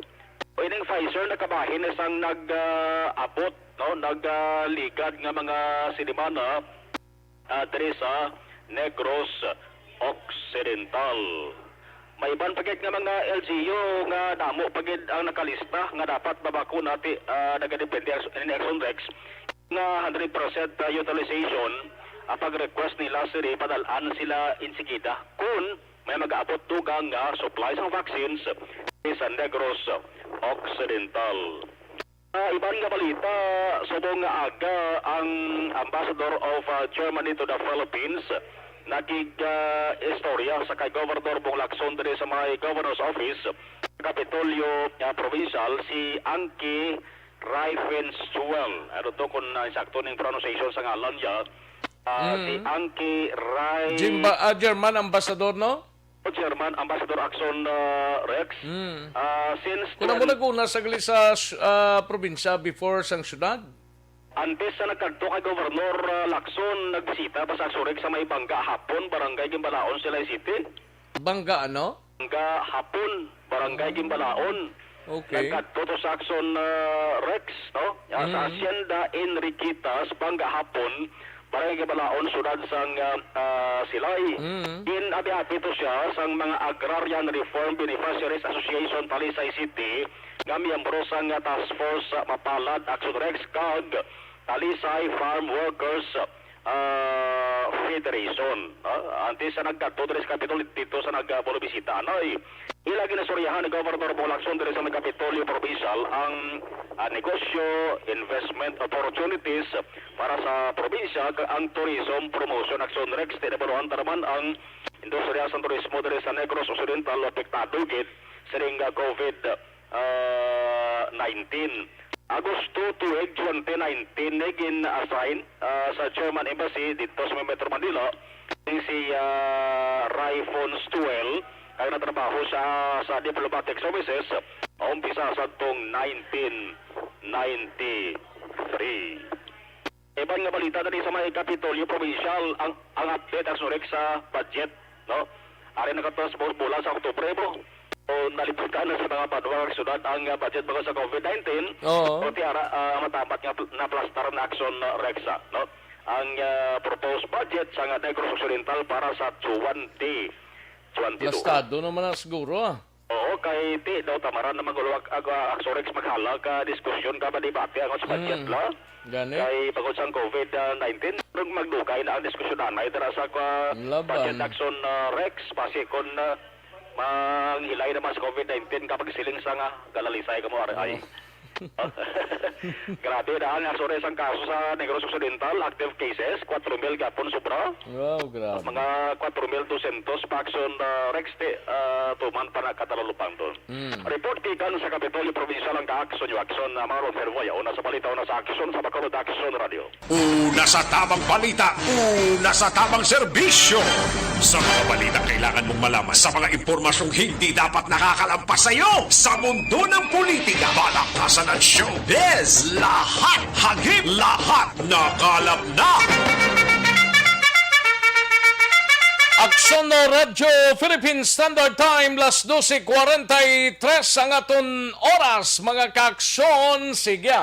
O ining Pfizer nakabahin isang nag-abot, no, nagligad nga mga sinimana diri sa Negros Occidental. May iban pagit nga mga LGU nga damo pagit ang nakalista nga dapat mabakuna ti nagadepende ni Action Rex nga 100% utilization. Pag-request nila sila padalaan sila insigida kung may mag-aabot tugang nga supplies ng vaccines sa Negros Occidental. Ibang nga balita, subong nga aga ang Ambassador of Germany to the Philippines nagig-istorya sa kay Governor Bong Lacson diri sa may Governor's Office, Kapitolyo Provincial, si Anki Riefenstuhl. Ano to kung sakto ning pronunciation sa ngalan niya. Si Anki German Ambassador, no? German Ambassador Action Rex. Since Kuna mo naguna sa gali sa probinsya before sang syudad? Antes sa nagkadto kay Governor Lacson, nagbisita pa sa Action Rex sa may Bangga hapon, Barangay Gimbalaon, Silay City. Bangga ano? Bangga hapon, Barangay Gimbalaon. Okay. Nagkadto to sa Action Rex, no? Sa Hacienda Enriquitas, Bangga hapon, Barangay Gimbalaon, sudad sang Silay. Abi-abi to siya sang mga Agrarian Reform Beneficiaries Association Talisay City, nga miyembro sang Task Force Mapalad Action Rex kag Talisay Farm Workers Federation. Antes sa nagkadto diri sa Kapitolyo dito sa nagbulobisita anoy. Ila ginasoryahan ni Governor Bong Lacson diri sa may Kapitolyo Provincial ang negosyo, investment opportunities para sa probinsya ang tourism promotion Action Rex. Tinabaruhan naman ang industriya sa turismo diri sa Negros Occidental apektado gid sa COVID-19. Agosto tuig 2019 naging assign sa German Embassy dito sa Metro Manila si Riefenstuhl kaya natrabaho siya sa Diplomatic Services umpisa sa tong 1993. Ibang nga balita na sa may Kapitolyo Provincial ang update Action Rex sa budget, no? Ari nakatas bola sa Oktubre mo. O naliputan na sa mga paduwag syudad ang budget bago sa COVID-19. O tiara matapat nga na plaster na Action Rex, no? Ang proposed budget sa Negros Occidental para sa 2022. Plastado naman na siguro Oo, kay ti daw tamaran na magulwag Action Rex maghala ka diskusyon ka ba debate ang sa budget la. Gani. Kay pagod sa COVID-19 magdugay na ang diskusyon na ito sa budget Action Rex pasikon manghilay naman sa COVID-19 kapag siling sa nga galalisay ka mo ay Grabe, dahil nga sores ang kaso sa Negros Occidental, active cases, 4,000 gapon sobra. Wow, grabe. Mga 4,200 Paxson Rexte, tuman pa na katalalupang doon. Report kikan sa Kapitolyo Provincial ang ka-action yung action na mga Rofervoy. Una sa balita, una sa action sa Bacolod Action Radio. Una sa tamang balita, una sa tamang serbisyo. Sa mga balita kailangan mong malaman sa mga impormasyong hindi dapat nakakalampas sa iyo. Sa mundo ng politika, balakasan at showbiz, lahat hagip, lahat nakalap na. Aksyon no Radyo Philippine Standard Time, las 12:43 ang aton oras, mga kaaksyon. Sige,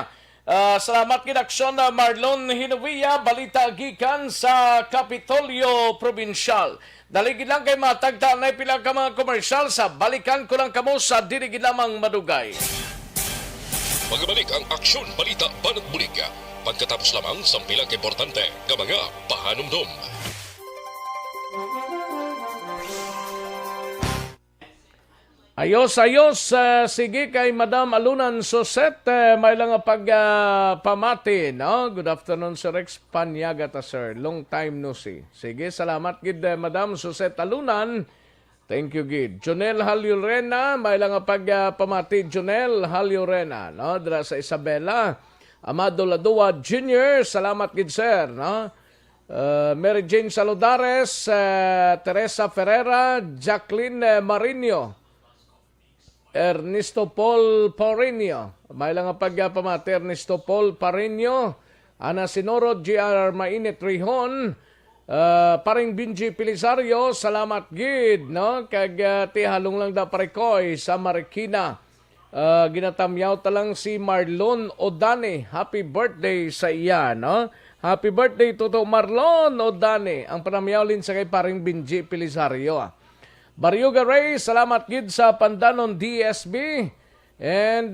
salamat kid aksyon na Marlon Hinovia, balita gikan sa Kapitolyo Provincial. Daligid lang kay matagtaan na pila ka mga komersyal sa balikan ko lang kamo sa dirigid lamang madugay. Magbalik ang aksyon balita banat bulig. Pagkatapos lamang sa pilang importante nga mga pahanumdum. Ayos, sige kay Madam Alunan Soset, may lang pamati, no? Good afternoon, Sir Rex Panyagata, sir. Long time no see. Sige, salamat gid Madam Soset Alunan. Thank you gid. Jonel Halyurena, may lang pamati, Jonel Halyurena, no? Dira sa Isabela. Amado Ladua Jr., salamat gid, sir, no? Mary Jane Saludares, Teresa Ferreira, Jacqueline Marino, Ernesto Paul Parinio. May lang pagpamati Ernesto Paul Parinio, Ana Sinoro, GR Mainit Rihon, paring Binji Pilisario, salamat gid, no? Kag tihalong lang da parekoy sa Marikina. Ginatamyaw talang si Marlon Odane. Happy birthday sa iya, no? Happy birthday to Marlon Odane. Ang panamyawlin sa kay paring Binji Pilisario. Baryoga Ray, salamat gid sa Pandanon DSB. And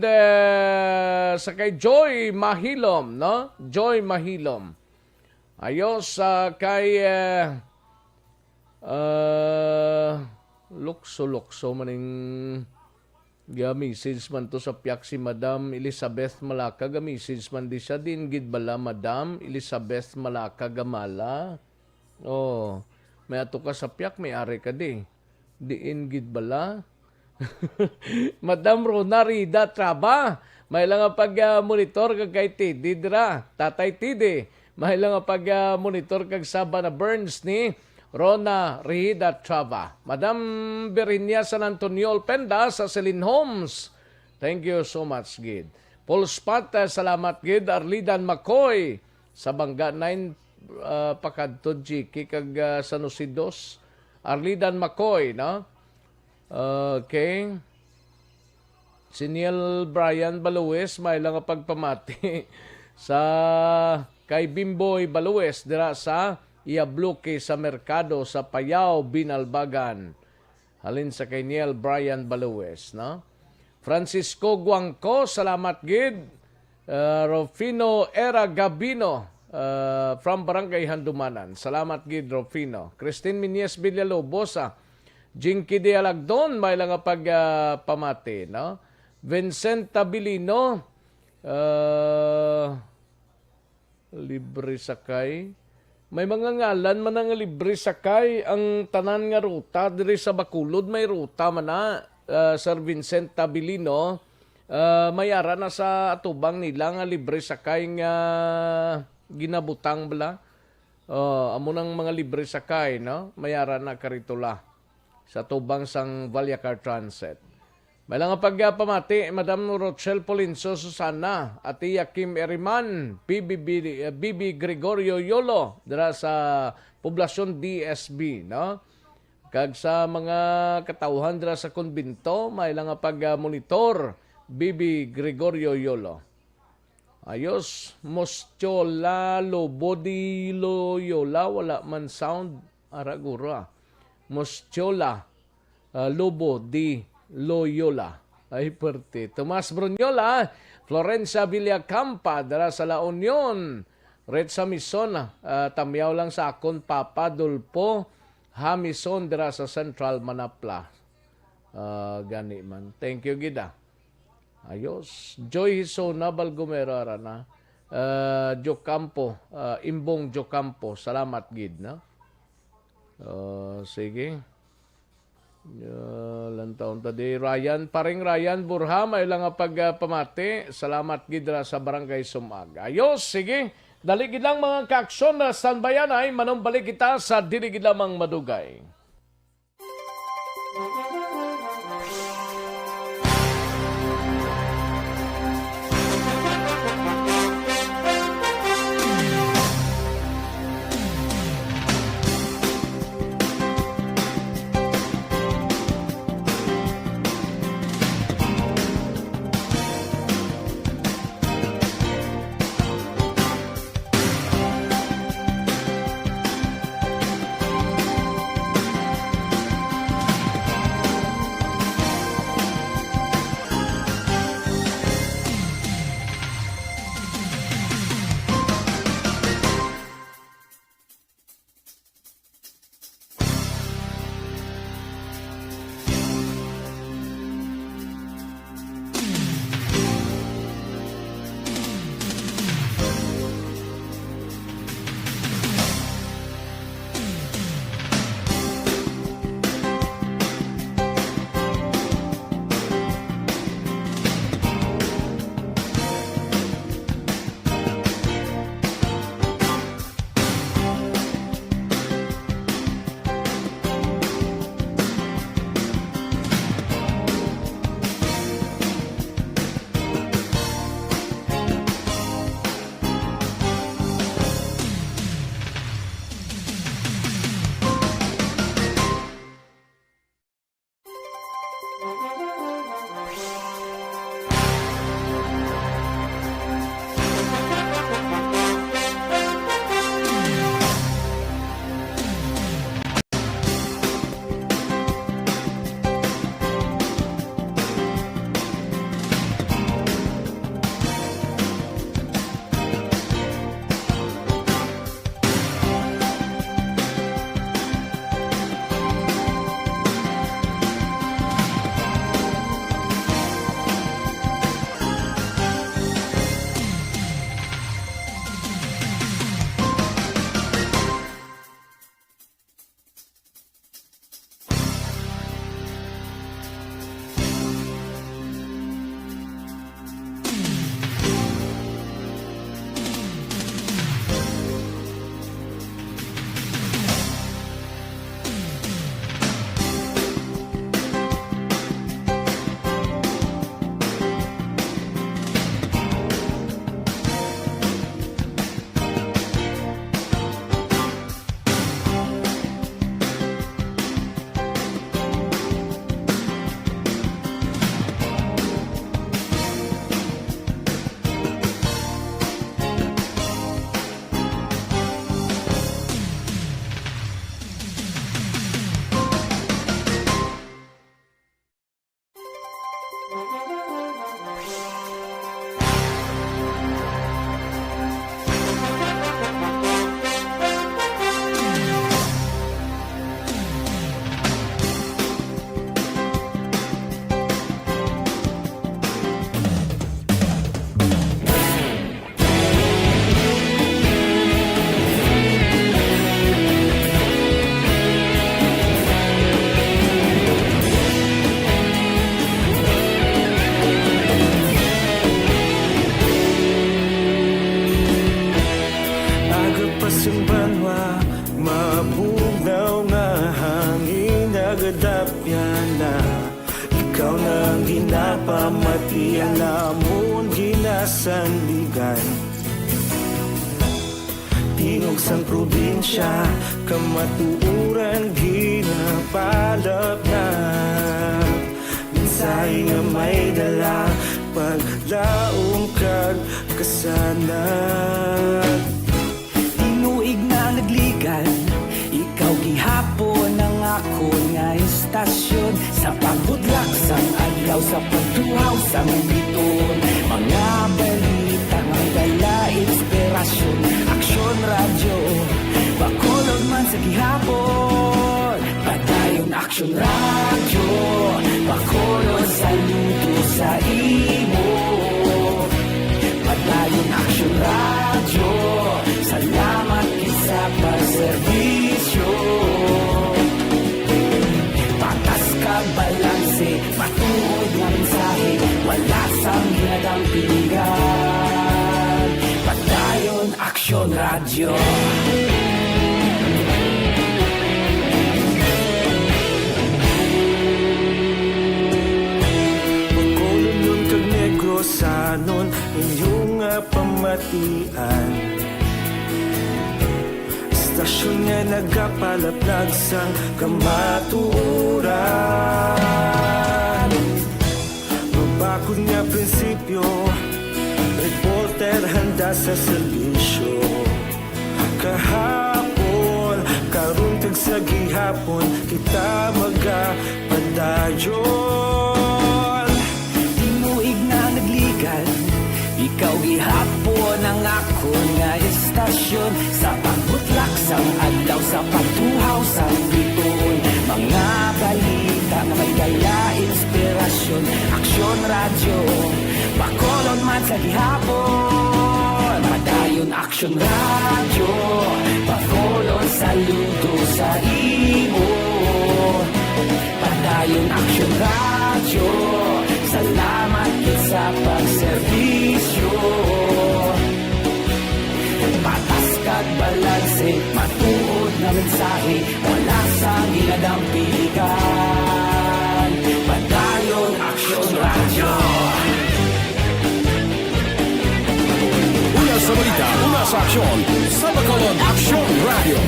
sa kay Joy Mahilom, no? Joy Mahilom. Ayos kay Lukso maning message man to sa piyak si Madam Elizabeth Malaka. Message man di siya din gid bala Madam Elizabeth Malaka gamala. Oh, may ato ka sa piyak, may ari ka di. Diin gid bala. Madam Ronarida Traba, may lang pag-monitor kag kay Tidi dira. Tatay Tidi, may lang pag-monitor kag Sabana Burns ni Rona Rihida Traba. Madam Berinia San Antonio Penda sa Celine Homes. Thank you so much, gid. Paul Spot, salamat gid. Arlidan Makoy sa Bangga 9 pakadto Jiki kag Sanusidos. Arlidan Makoy, no? Okay. Si Neil Brian Baluwes, may lang pagpamati sa kay Bimboy Baluwes dira sa Iabluke sa Merkado sa Payao, Binalbagan. Halin sa kay Neil Brian Baluwes, no? Francisco Guangco, salamat gid. Rufino Era Gabino, from Barangay Handumanan. Salamat gid Rufino. Christine Minyes Villalobos, Jinky de Alagdon, may lang pamati, no? Vincent Tabilino, libre sakay. May mga ngalan man nga libre sakay ang tanan nga ruta diri sa Bacolod, may ruta man na. Sir Vincent Tabilino, mayara na sa atubang nila nga libre sakay nga ginabutang bala. Amo nang mga libre sakay, no? Mayara na karitula sa tubang sang Valyacar Transit. May lang pagpamati, Madam Rochelle Polinso Susana, at Kim Eriman, Bibi Gregorio Yolo, dira sa Poblasyon DSB, no? Kag sa mga katauhan dira sa konbento, may lang pag-monitor, Bibi Gregorio Yolo. Ayos, Mostiola Lobodi Loyola, wala man sound, aragura. Mostiola Lobo di Loyola. Ay, perte. Tomas Brunyola, Florencia Villacampa, dara sa La Union. Red sa Mison, tamyaw lang sa akon, Papa Dulpo Hamison, dara sa Central Manapla. Gani man. Thank you, Gida. Ayos. Joy Hisona, Balgomera, Rana. Jocampo, Imbong Jocampo. Salamat, gid, no? Sige. Lantaon tadi Ryan, paring Ryan Burha, may lang nga pagpamati. Salamat gidra sa Barangay Sumaga. Ayos, sige. Dali gid lang mga kaaksyon na standbayan ay manumbalik kita sa dili gid lamang madugay. Pamati alamon ginasandigan Tingog sang probinsya Kamatuuran ginapalap na Minsay nga may dala Paglaong kag kasanan Tinuig na nagligan Ikaw gihapon ang ako nga istasyon Sa pagbudlak sang adlaw sa pagtuhaw sa biton Mga balita nga dala inspirasyon Aksyon radyo Bacolod man sa gihapon Padayon Aksyon radyo Bacolod saludo sa ina wala sang ginagampingan. Padayon Aksyon Radio. Pagkulong kag Negrosanon inyong pamatian. Istasyon nga nagapalaplag sang kamatuuran. Mabakod nga prinsipyo, reporter handa sa serbisyo. Kahapon, karun kag sa gihapon, kita magapadayon. Tinuig na nagligal, ikaw gihapon ang ako nga istasyon. Sa pagbutlak sang adlaw, sa pagtuhaw sang biton, mga balita na may dala inspirasyon. Aksyon Radio, Bacolod man sa gihapon. Padayon Aksyon Radio, Bacolod saludo sa imo. Padayon Aksyon Radio, salamat sa pagserbisyo. Patas kag balanse, matuod na mensahe, wala sa ginadampigan. Padayon Aksyon Radio. Una sa balita, una sa aksyon, sa Bacolod Aksyon Radio.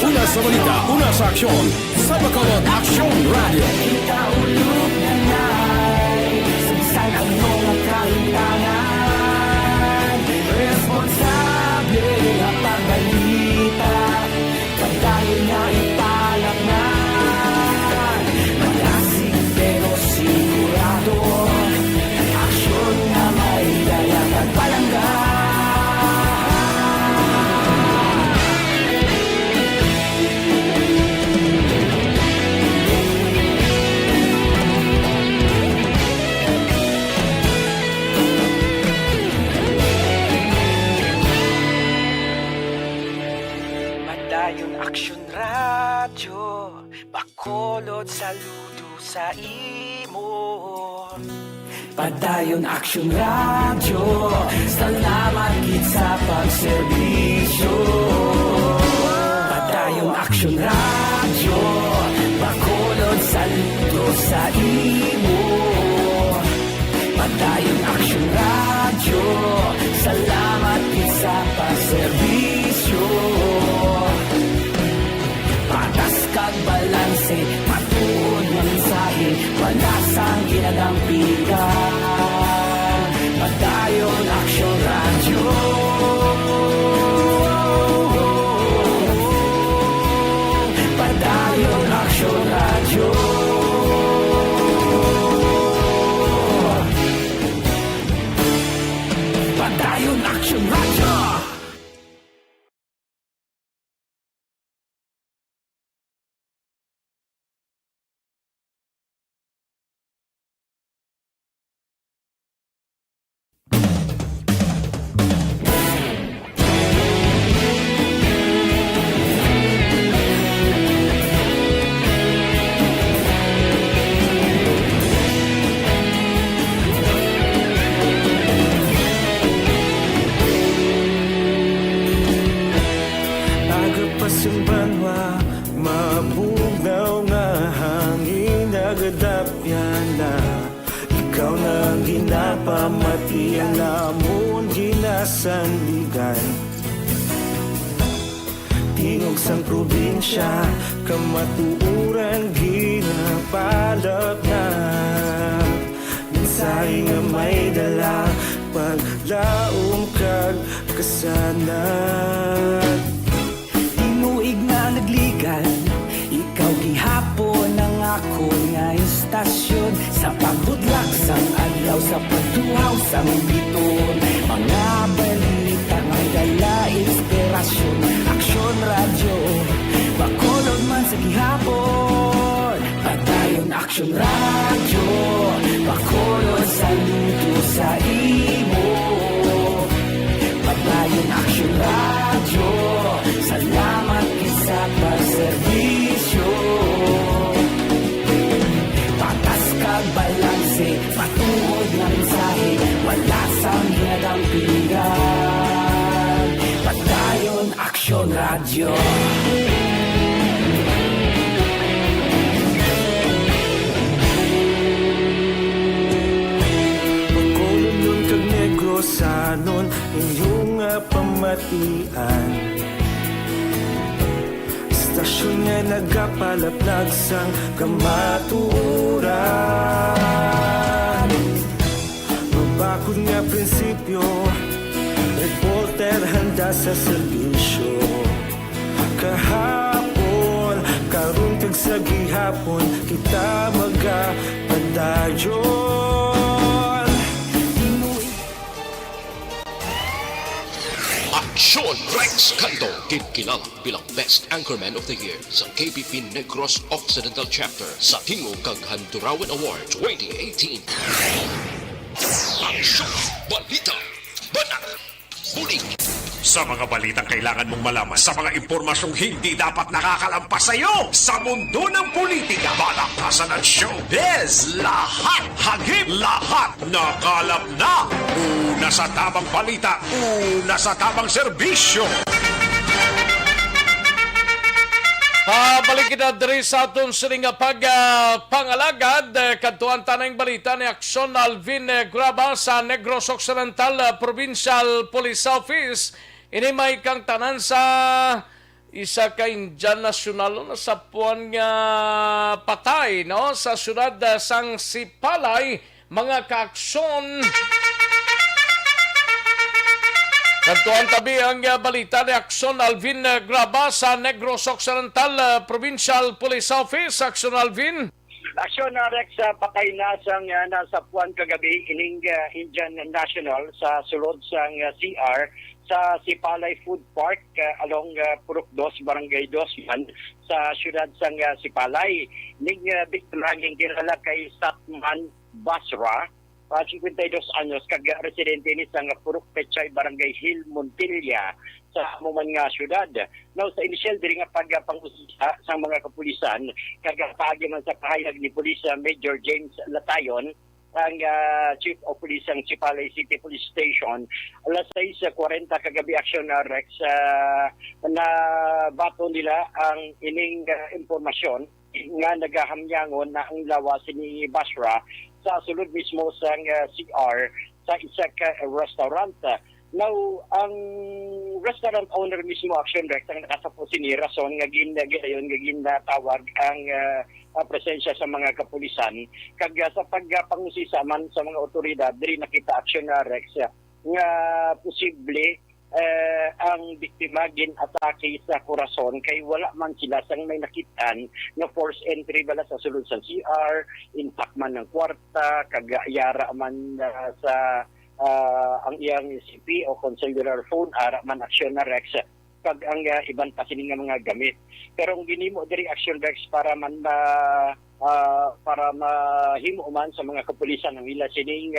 Una sa balita, una sa aksyon, sa Bacolod Aksyon Radio. Ikaulog na na'y sabisan ang mga kahintangan. Responsable ang pagbalita, pagdayon na ipalaknan. Malasig pero sigurado, aksyon na may dalang at palanggan. Padayon Aksyon Radio, Bacolod saludo sa imo. Padayon Aksyon Radio, salamat gid sa pagserbisyo. Padayon Aksyon Radio, Bacolod saludo sa imo. Padayon Aksyon Radio, salamat gid sa pagserbisyo. Patas kag balanse, matuod nga mensahe, wala sang ginadampigan. Padayon Aksyon Radio. Padayon Aksyon Radio. Padayon Aksyon Radio. Agapasumbanwa, mabugnaw nga hangin nagadapyan na. Ikaw na ang ginapamatian namon ginasandigan. Tingog sang probinsya, kamatuuran ginapalap na. Mensahe nga may dala, paglaom kag kasanan. Tinuig na nagligan, ikaw gihapon ang ako nga istasyon. Sa pagbudlak sang adlaw, sa pagtuhaw sang biton, mga balita may dala inspirasyon. Aksyon Radio, Bacolod man sa gihapon. Padayon Aksyon Radio, Bacolod saludo sa imo. Padayon Aksyon Radio, salamat sa pagserbisyo. balanse, matuod na mensahe, wala sang hinagang pinggan. Padayon Aksyon Radio. Bacolod nun kag Negros sanon inyong pamatian. Stasyon nga nagapalaplag sang kamaturan. Mabakod nga prinsipyo, reporter handa sa serbisyo. Kahapon, karong kag sa gihapon, kita magapadayon. Aksyon Rex Canto, kinkilang bilang Best Anchorman of the Year sa KBP Negros Occidental Chapter sa Tingog kag Handurawan Award 2018. Aksyon Balita Banat Muling. Sa mga balitang kailangan mong malaman, sa mga impormasyong hindi dapat nakakalampas sa iyo, sa mundo ng politika, balakasan at showbiz, lahat hagip, lahat nakalap na. Una sa tamang balita, una sa tamang serbisyo. Balik kita diri sa aton sining pangalagad kadtuan tanang balita ni Aksyon Alvin Graba sa Negros Occidental Provincial Police Office. Ini may kang tanan sa isa ka Indian nasyonal na sa puwan nga patay no sa syudad sang Sipalay, mga kaaksyon. Kantuan tabi ang balita ni Aksyon Alvin Graba sa Negros Occidental Provincial Police Office. Aksyon Alvin. Aksyon Rex, patay na sang nasa puwan kagabi ining Indian National sa sulod sang CR sa Sipalay Food Park along Purok 2, Barangay 2 man sa syudad sang Sipalay. Ning biktima ang kilala kay Satman Basra, 52 anyos, kag residente ni sang Purok Pechay, Barangay Hill, Montilla sa amuman nga syudad. Now sa initial diri nga pagpangusisa sa mga kapulisan, kag paagi man sa pahayag ni Police Major James Latayon, ang Chief of Police ng Sipalay City Police Station, alas 6:40 kagabi Aksyon Rex, na bato nila ang ining impormasyon nga nagahamyangon na ang lawas ni Basra sa sulod mismo sa CR sa isa ka restaurant. Now, ang restaurant owner mismo Aksyon Rex ang nakasapo ni rason nga ginatawag ang presensya sa mga kapulisan kag sa pagpangusisa man sa mga otoridad diri nakita Aksyon Rex nga posible ang biktima gin-atake sa korason kay wala man sila sang may nakitaan nga force entry bala sa sulod sa CR, intact man ng kwarta, kag yara man sa ang iyang CP o cellular phone, ara man Aksyon Rex kag ang iban pa sining mga gamit. Pero ang ginimo diri Aksyon Rex para man para mahimo man sa mga kapulisan ang ila sining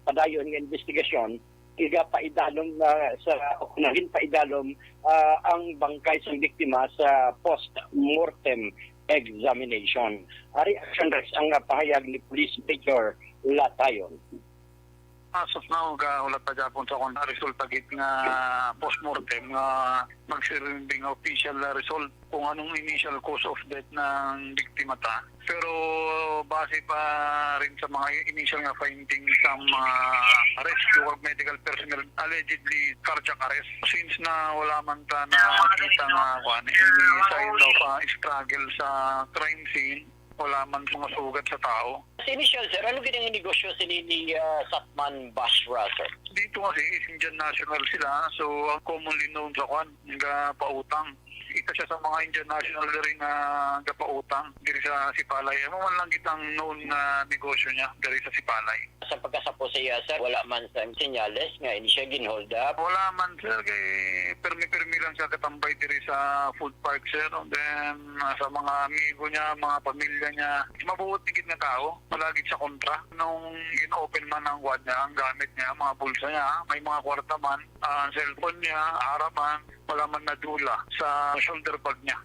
padayon nga investigasyon, iga paidalom sa unahin paidalom ang bangkay sa biktima sa post-mortem examination. Ari Aksyon Rex ang pahayag ni Police Major Latayon. As of now, wala pa dyan sa kung resulta git nga post-mortem nga magsirbing official result kung anong initial cause of death ng biktima ta. Pero base pa rin sa mga initial nga findings sa mga rescue or medical personnel, allegedly cardiac arrest. Since na wala man ta na kita nga any sign of struggle sa crime scene, wala man sumasugat sa tao. Sa initial, sir, ano ginang negosyo ni Satman Basra, sir? Dito kasi Indian national sila, so ang commonly known sa kwan, nga pautang. Isa siya sa mga Indian national rin na gapautang diri sa Sipalay. Ano man lang kitang known na negosyo niya diri sa Sipalay. Sa pagkasapo sa iya, sir, wala man sa senyales nga ini siya ginhold up? Wala man, sir, kay permi-permi lang siya katambay diri sa food park, sir. And then sa mga amigo niya, mga pamilya niya, mabuot tigit na tao, palagi sa kontra. Nung in-open man ang wad niya, ang gamit niya, mga bulsa niya, may mga kwarta man, cellphone niya, araman, wala man nadula sa shoulder bag niya.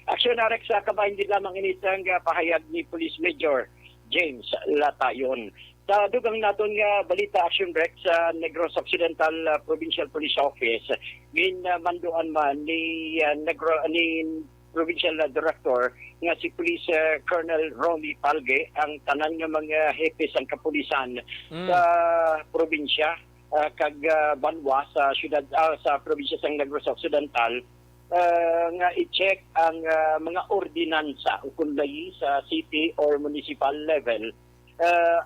Aksyon Rex, kabahin din lamang inisang pahayag ni Police Major James Latayon. Sa dugang naton nga balita Action Rex sa Negros Occidental Provincial Police Office, ginmanduan man ni Provincial Director nga si Police Colonel Romy Palge ang tanan nga mga hepe sang kapulisan sa probinsya kag Banwa sa syudad sa probinsya sang Negros Occidental nga i-check ang mga ordinansa ukon layi sa city or municipal level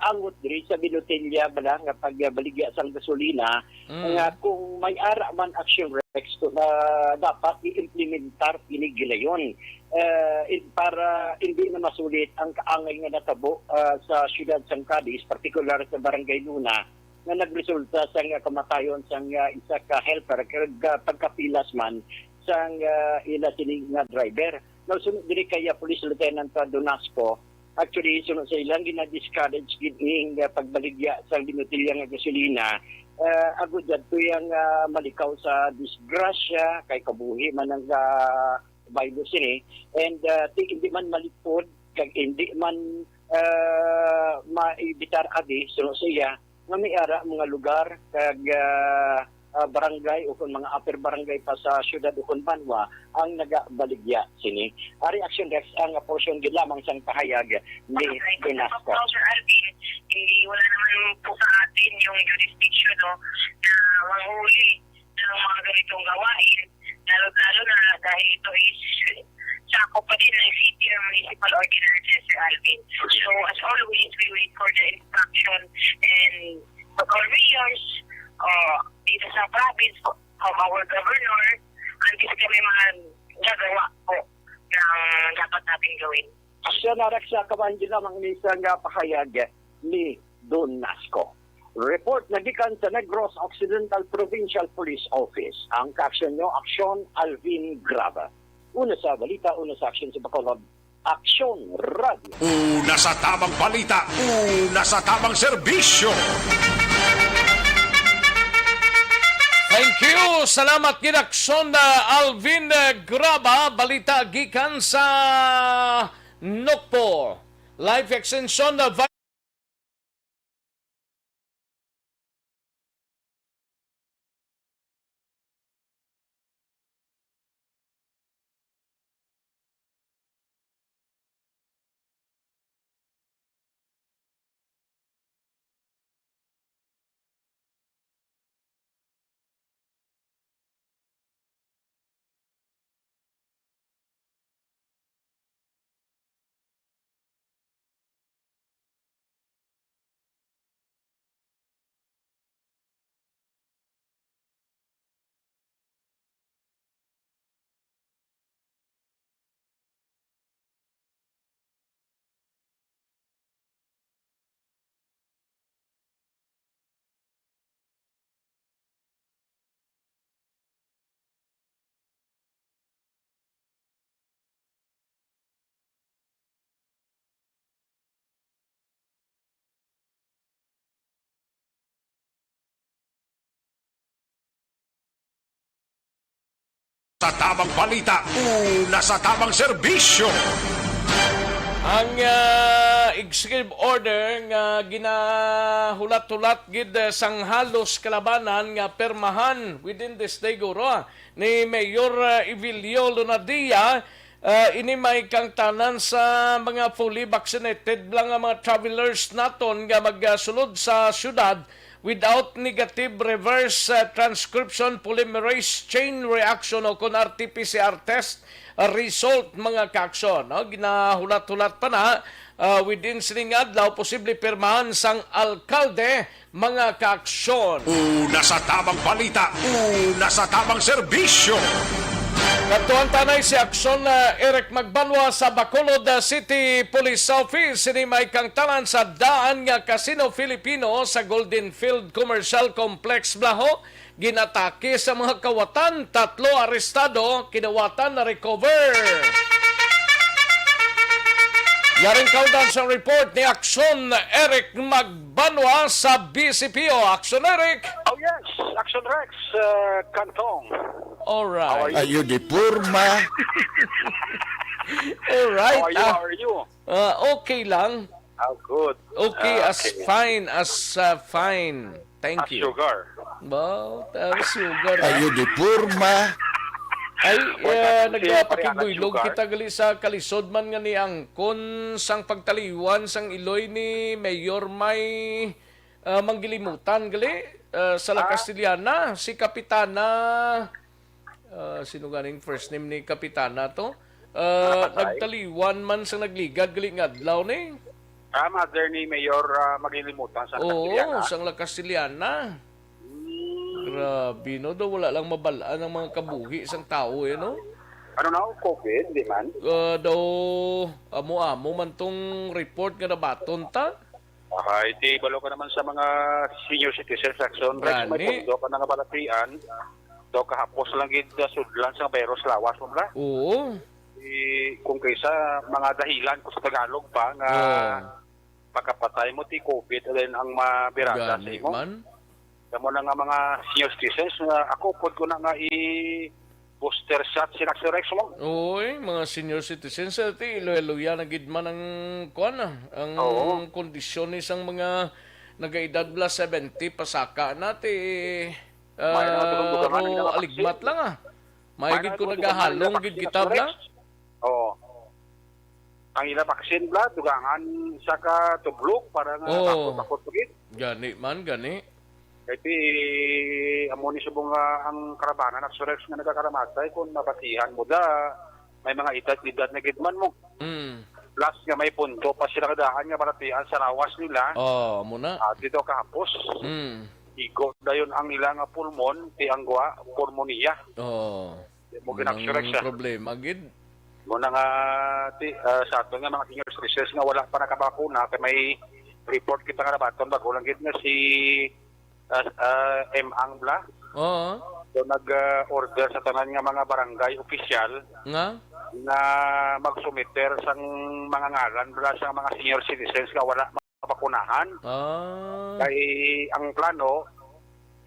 angot diri sa binotilya bala nga pagbaligya sang gasolina nga kung may ara man Action Rex na dapat i-implementar pinigilayon para hindi na masulit ang kaangay nga natabo sa siyudad sang Cadiz, particular sa Barangay Luna nga nagresulta sa kamatayon sang isa ka helper kag pagkapilas man sang ila sini nga driver. Now sunod diri kay Police Lieutenant Donasco. Actually, sunod sa ilang gina-discourage gining pagbaligya sa binotilya nga gasolina, agud dito yung malikaw sa disgrasya, kay kabuhi man ang baylo sini, and hindi man malipod, kag hindi man maibitar adi, sunod sa iya, nga may ara mga lugar, kag barangay o kung mga upper barangay pa sa syudad o kung Banwa ang nagabaligya sini. Ari Action Rex ang portion gid lamang sang pahayag ni Donasco. Sir Alvin, wala naman po sa atin yung jurisdiction na manghuli ng mga ganitong gawain, lalo na dahil ito is sako pa din ng city or municipal ordinances, Sir Alvin. So as always, we wait for the instruction and of our mayors dito sa province of our governor, antes kami magagawa po ng dapat natin gawin. Siya narak sa kabanji lamang ni isang pahayag ni Donasco. Report na gikan sa Negros Occidental Provincial Police Office. Ang kaaksyon nyo, Aksyon Alvin Graba. Una sa balita, una sa aksyon sa Bacolod, Aksyon Radio. Una sa tamang balita, una sa tamang serbisyo. Thank you. Salamat Ginaksyon Alvin Graba. Balita gikan sa Nokpo. Life Extension Sa tamang balita, una sa tamang serbisyo. ang executive order nga ginahulat-hulat gid sang halos kalabanan nga permahan within this day guro ni Mayor Evilio Lunadia. Ini may kang tanan sa mga fully vaccinated lang nga mga travelers naton nga magsulod sa syudad without negative reverse transcription polymerase chain reaction o kun RT-PCR test result mga kaaksyon. No? Ginahulat-hulat pa na within sining adlaw posible pirmahan sang alkalde mga kaaksyon. Una sa tamang balita, una sa tamang serbisyo. Katuan tanay si Aksyon Eric Magbanwa sa Bacolod City Police Office. Sini may kang talan sa daan nga Casino Filipino sa Golden Field Commercial Complex Blaho. Ginatake sa mga kawatan, 3 arestado, kinawatan na recover. Yaring kaudan sa report ni Aksyon Eric Magbanwa sa BCPO. Aksyon Eric! Oh yes, Action Rex, Kantong. Alright. Are di purma? Alright. How are you? Okay lang. Oh, good. Okay, as fine as fine. Thank you. Sugar. Wow, sugar. Ayo di purma. Ay, Parihan nagpakiguylog sugar. kita gali sa kalisod man nga ni angkon sang pagtaliwan sang Iloy ni Mayor May manggilimutan gali sa La Castellana, si Kapitana sino ganing first name ni Kapitana to? Nagtaliwan man sang nagligad gali nga adlaw ni. Mother ni Mayor maglilimutan sa Oo, sang La Castellana. Grabe, no? Daw wala lang mabalaan ng mga kabuhi isang tao, no? Ano na, COVID, di man? Daw, amo-amo man tong report nga nabaton ta. Okay, di balo ka naman sa mga senior citizens action. Rex, may pundo ka na nga balatian. Daw kahapos lang gid sudlan sa virus lawas mo bla? Oo. Kung kaysa mga dahilan ko sa Tagalog pa nga pagkapatay mo ti COVID then ang mabirada sa imo. Kamo na nga mga senior citizens ako pod ko na nga booster shot si Rex mo. Oy, mga senior citizens ti iloy-iloya na gid man ang ang kondisyon ni sang mga nagaedad bla 70 pasaka na ti aligmat lang May gid ko nagahalong gid kita bla. Oo. Ang ila vaccine bla dugangan sa ka tublog para nga takot gid. Gani man gani. Kasi amo ni subong ang karabanan at surex nga nagakaramatay kung mabatihan mo da may mga edad na gidman mo. Plus nga may punto pa sila kadahan nga baratian sa rawas nila. Muna. At dito kahapos. Igo dayon ang ilang pulmon ti angwa pulmonia. Mo ginagsurex siya. Problema gid. Muna nga sa ato nga mga senior citizens nga wala pa nakabakuna kay may report kita nga nabaton bago lang gid nga si Ang Bla. So nag-order sa tanan nga mga barangay official na magsumiter sang mga ngalan bla sa mga senior citizens nga wala mabakunahan. Kay ang plano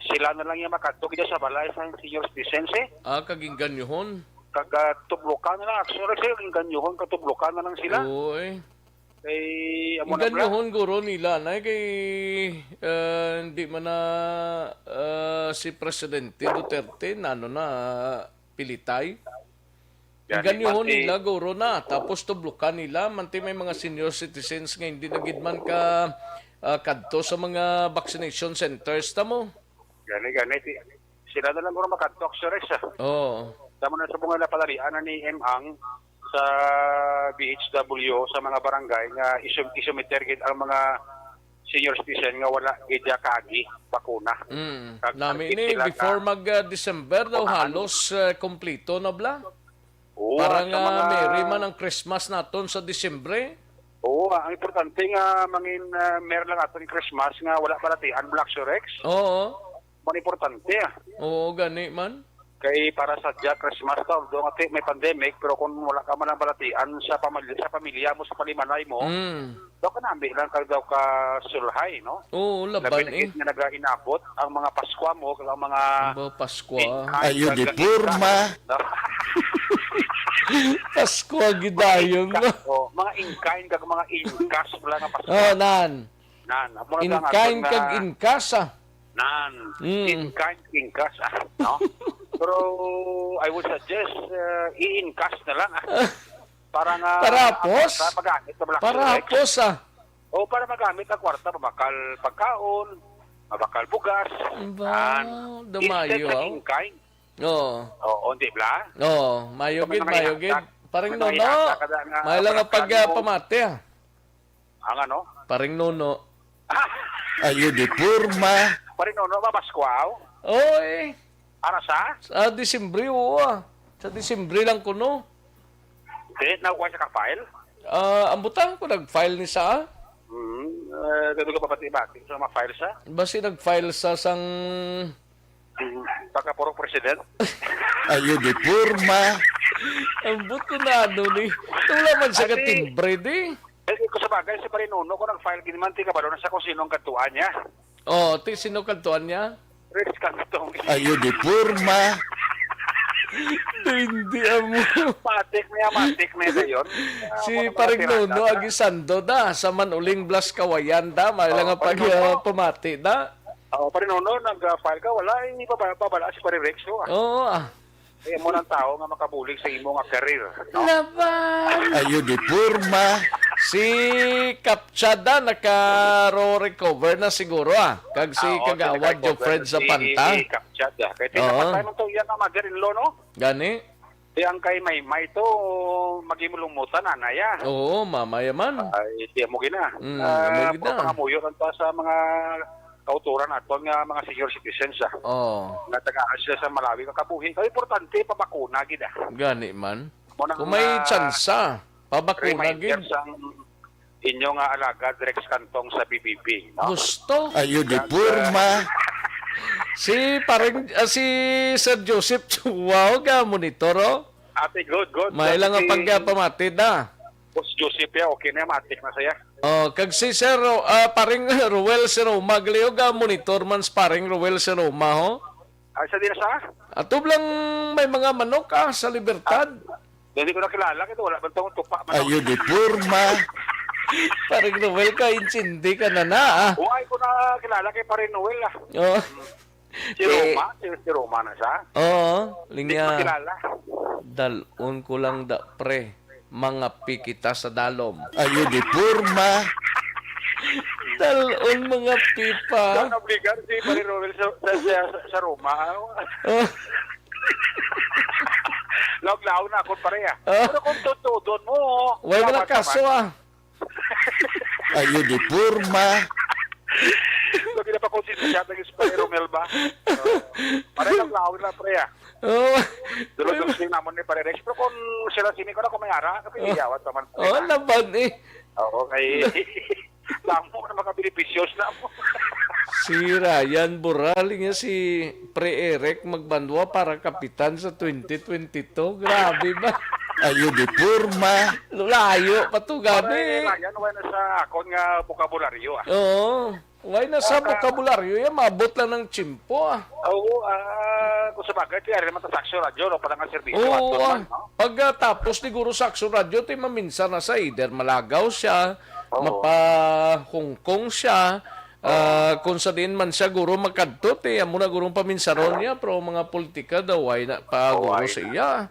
sila na lang yung makadto kaya sa balay sa senior citizens kaging ganyuhon. Kagatublokan na lang. Actually, kaging ganyuhon, katublokan na lang sila. Oy. Ganyuhon guro nila na kay hindi man na si Presidente Duterte na pilitay. Ganyuhon nila guro na tapos tublokan nila manti may mga senior citizens nga hindi nagidman ka kadto sa mga vaccination centers tamo. Gani sila na lang guro makadto sir. Tamo na sa bunga na palarian ni Ang sa BHW sa mga barangay nga isumiter gid ang mga senior citizen nga wala gid kaagi bakuna. Nami ni before mag-December daw halos kompleto na bla. Parang merry man ang Christmas naton sa Disyembre. Oo, ang importante nga mangin mer lang aton Christmas nga wala palatian Black Surex. Man importante Oo, gani man. Kay para sa Christmas daw, doon ati may pandemic, pero kung wala ka man ang balatian sa pamilya mo, sa palimanay mo, daw ka nambi lang daw ka sulhay, no? Oo, laban nga nag-inabot ang mga Paskwa mo, ang mga Paskwa. Ayo di purma. Paskwa gidayon mo. Mga inkain kag mga inkas wala nga Paskwa. Nan. Inkain kag inkas inkas no? Pero I would suggest i-incast na lang para nga Parapos para magamit ang kwarta mabakal pagkaon, mabakal bugas. Dumayo. Hindi bla? Mayogid. Paring nono. May lang ang pamate Ang ano? Paring nono. Ayo di purma. Paring nono ba Paskwaw? Oy. Para sa? Sa Disyembre, Sa Disyembre lang kuno. Hindi, nakuha siya ka-file? Ang butang ko nag-file ni sa. Gano'n ka pati-bati sa mga file sa? Basi nag-file sa sang... Pagkapurong president? Ayo di purma. Ang buto na ni. Tula man siya katimbre di. Kung sa bagay, si Parinono, kung nag-file giniman, tika ba doon sa kung sinong kantuan niya? Sino kantuan niya? Ayo di purma. Hindi mo. Matik na yun. Si paring Nuno agisando da sa manuling blas kawayan da mailang nga pag pamati da. Paring Nuno nag-file ka wala hindi pa babala si Paring Rex no. Oo. Kaya mo ng tao nga makabulig sa imo nga career. No? Laban. Ayo di purma. Si Kapchada naka-recover na siguro kag si Kagawad yung Fred sa panta. Si Kapchada. Kaya tinapatay mo to yan ang mother-in-law no. Gani. Yang kay Maymay to magimulumutan anaya. Oo, mamaya man. Ay siya mo gina. Mo gina. Pangamuyo lang to sa mga kauturan ato nga mga senior citizens nga tagaan sila sa Malawi nga kabuhi. Kaya importante pabakuna gid Gani man. Kung may tsansa, pabakuna gid. Ang inyong alagad Rex Cantong sa BBB. No? Gusto. Ayo di purma. Si Sir Joseph Chuwao ga monitor Ate good. Mailang ang pagpamatid na. Boss Joseph ya okay na matik na saya. Kag si Sir paring Ruel si Roma gliyo ga monitor man paring Ruel si Roma ho. Ay sa din sa? Ato lang may mga manok sa Libertad. Hindi ko na kilala kito wala bang tupa manok. Ayo di purma. Paring Ruel ka insindi ka na Uy ko na kilala kay paring Noel Si Roma na siya. Linya. Hindi ko kilala. Dalon ko lang da pre. Mga pikita sa dalom. Ayo di purma. Dalon mga pipa. Saan obligar si paring Noel sa Roma? Laglaw na ako pareha. Pero kung tutudon mo. Wala kaso Ayo di purma. Lagi na pa kung siya ng Spy Romel ba? Parang laglaw na pareha. Dulog sing namon ni Pare Rex pero kung sila sini ko na kumayara kasi iyawat naman. Laban Oo kay Lamo na makabenepisyos na mo. Si Ryan Boral nga si Pre Eric magbandwa para kapitan sa 2022. Grabe ba? Ayo di purma. Layo patugan Ryan wala sa akon nga bokabularyo Oo. Why na sa bokabularyo yan, mabot lang ng chimpo Oo, kung sa bagay, kaya rin matasaksyo radyo, no? Parang ang servisyo. Oo, pagkatapos ni Guru Saksyo Radyo, tayo maminsan na sa either malagaw siya, mapa-Hongkong siya, kung sa din man siya guro magkadtot, amo na gurong paminsaron niya, pero mga politika daw, ay na pa-guro sa iya.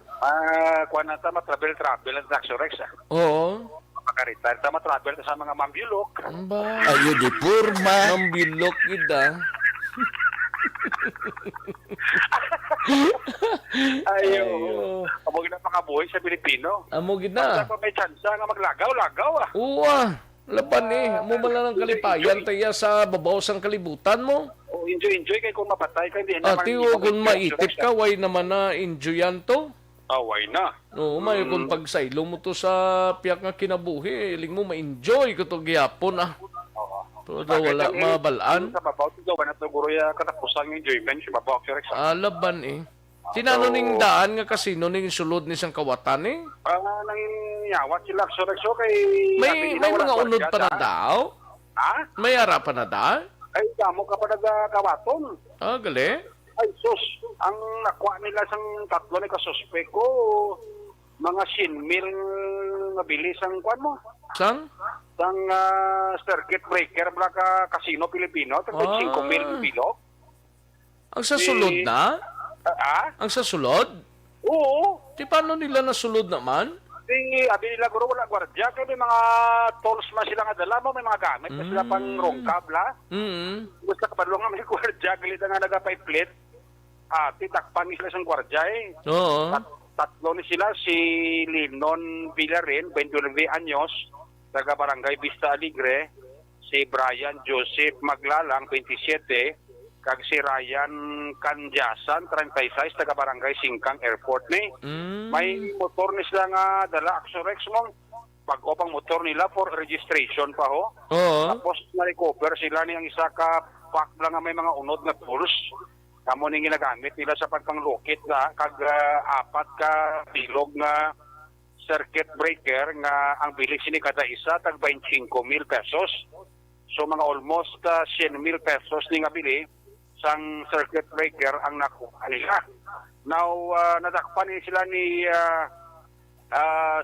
Kuha na ta, matravel ang Saksyo Rex, Oo. Makaritar ta matravel sa mga mambilok. Ayo di purma. Mambilok gida. Ayo. Amo gina pakabuhi sa Pilipino. Amo gina. Sa may chance nga maglagaw-lagaw Oo laban Amo man lang kalipayan taya sa babaw sang kalibutan mo. Enjoy kay kung mapatay ka hindi naman. Ati kung maitip ka, way naman na enjoyan to. Away na. Oo, may kung pagsaylo mo to sa piyak nga kinabuhi, iling mo ma-enjoy ko to gyapon Pero daw wala mabalaan. Sa babaw to daw na to guro ya katapusan ng enjoyment sa babaw Rex. Laban Tinano ning daan nga kasino ning sulod ni sang kawatan nang yawat sila Rex kay may mga unod pa na daw. May ara pa na daw. Ay damo ka pa nagkawaton. Gali. Ay sus, ang nakuha nila sang tatlo ni kasuspek ko mga 100,000 nga bilis ang kuan mo. Sang circuit breaker bla ka Casino Pilipino, 5,000 bilog. Ang sa sulod na? Ang sa sulod? Oo. Di paano nila nasulod naman? Abi nila guro wala gwardiya kay may mga tools man sila nga dala mo, may mga gamit pa sila pang rongkab la. Gusto ka balong nga may gwardiya galit nga nagapay-plate. Titakpan nila sang gwardiya Oo. Tatlo ni sila, si Linon Villarin, 29 anyos, taga Barangay Vista Alegre, si Brian Joseph Maglalang, 27, kag si Ryan Canjasan, 36, taga Barangay Singkang Airport ni. May motor ni sila nga dala, Axorex mo, pag-opang motor nila for registration pa ho. Tapos na-recover sila ni ang isa ka pack lang nga may mga unod na tools. Kamo ning ginagamit nila sa pagpanglukit na kag apat ka bilog nga circuit breaker nga ang bilis ni kada isa tag 25,000 pesos. So mga almost 100,000 pesos ni nga bili sang circuit breaker ang nakuha nila. Now, natakpan sila ni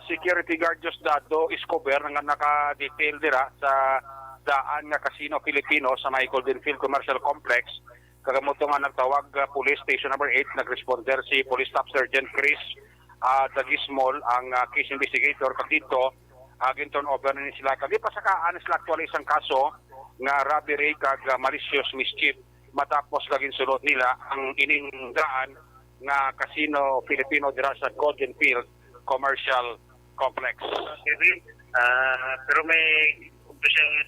security guard Diosdado Escobar nga naka-detail dira sa daan nga Casino Filipino sa may Goldenfield Commercial Complex. Kagamuto nga nagtawag Police Station number 8, nag-responder si Police Staff Sergeant Chris Dagismol, ang case investigator. Kadito, turn over na sila. Kadi pa sa kaan sila actually isang kaso nga robbery kag malicious mischief matapos laging sulod nila ang ining daan nga Casino Filipino dira sa Golden Field Commercial Complex. Pero may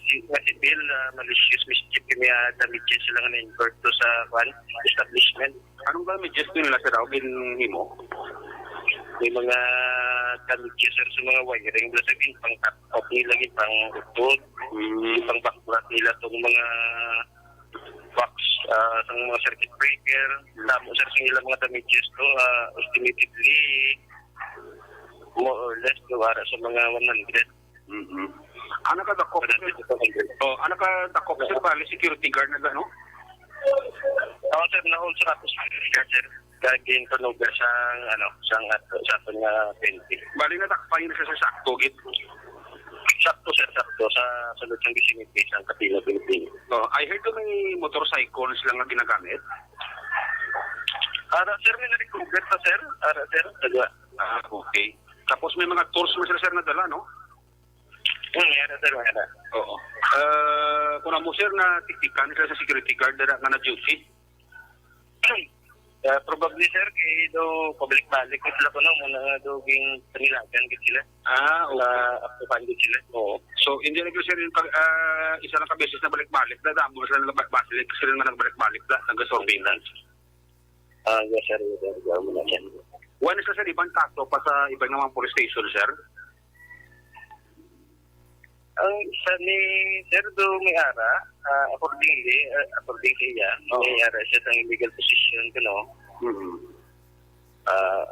si Bill malicious mischief kaya damages sila nga na-incurred to sa establishment. Anong damages nila sa daw ginhimo? May mga damages sa mga wiring nila sabihin pang cut off nila pang utod, pang backplot nila tong mga box sa mga circuit breaker. Tapos sa nila mga damages to estimatedly more or less wala sa mga 100. Ano ka dakop? Ano ka dakop sir bali security guard na no? Oo sir, na-hold sa tapos sir. Gagawin turnover sang sa ato nga 20. Bali na takpayin na siya sa sakto git. Sakto sir, sakto sa sulod ng gisimiti sa Kapila Pilipino. I heard may motorcycle sila nga ginagamit. Sir, may na-recover pa sir. Sir, dalawa. Okay. Tapos may mga tools mo sir nadala, no? Meron sir, meron. Oo. Kung mo sir na tiktikan sila sa security guard na na-duty? Probably sir, kaya do pabalik-balik ko sila ko na muna doging panilagan ko sila. Okay. Aktupan ko sila. Oo. So, hindi na sir yung isa lang kabeses na balik-balik na damo sila na balik-balik sila nga nagbalik-balik na nag-surveillance. Yes sir, muna yan. When is sir ibang takto pa sa ibang namang police station sir? Ang isa ni Sir do may ara, according kaya, may ara siya sa illegal position ko, no?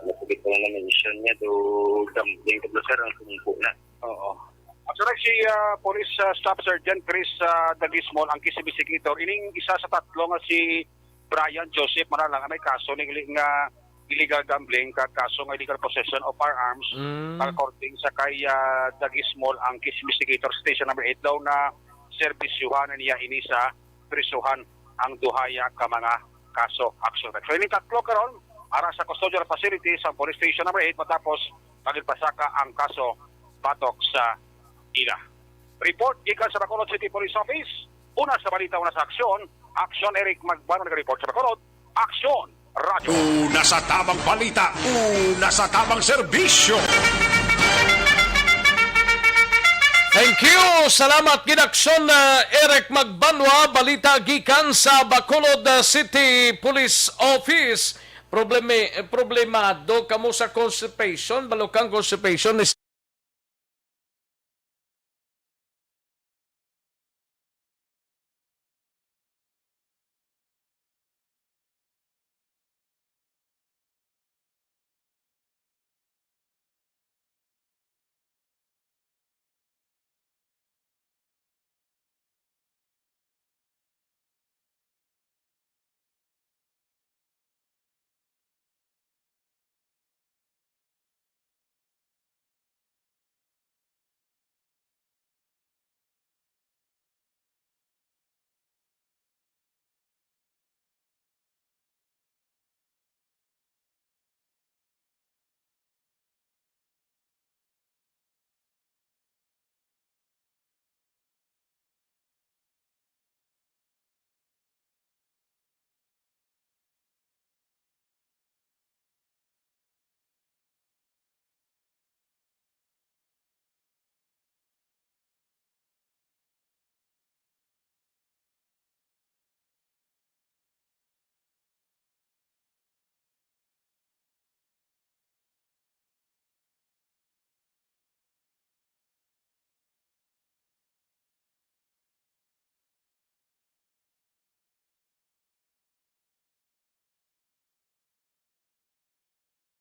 Napagit ko na mention niya do gambling ko sir ang sumumpo na. Oo. Actually, si Police Staff Sergeant Chris Dagismol, ang case investigator, ining isa sa tatlo nga si Brian Joseph Maralang may kaso ng illegal gambling kag kaso ng illegal possession of firearms. According sa kay Dagismol, ang case investigator station number 8 daw na serbisyuhan niya inisa prisuhan ang duhaya ka mga kaso action. So ini tatlo karon ara sa custodial facility sa police station number 8 matapos pagipasaka ang kaso batok sa ila. Report gikan sa Bacolod City Police Office. Una sa balita, una sa aksyon. Aksyon Eric Magbano nag-report sa Bacolod. Aksyon Radio. Una sa tamang balita, una sa tamang serbisyo. Thank you. Salamat ginaksyon Eric Magbanwa, balita gikan sa Bacolod City Police Office. Problemado kamo sa constipation, balukang constipation is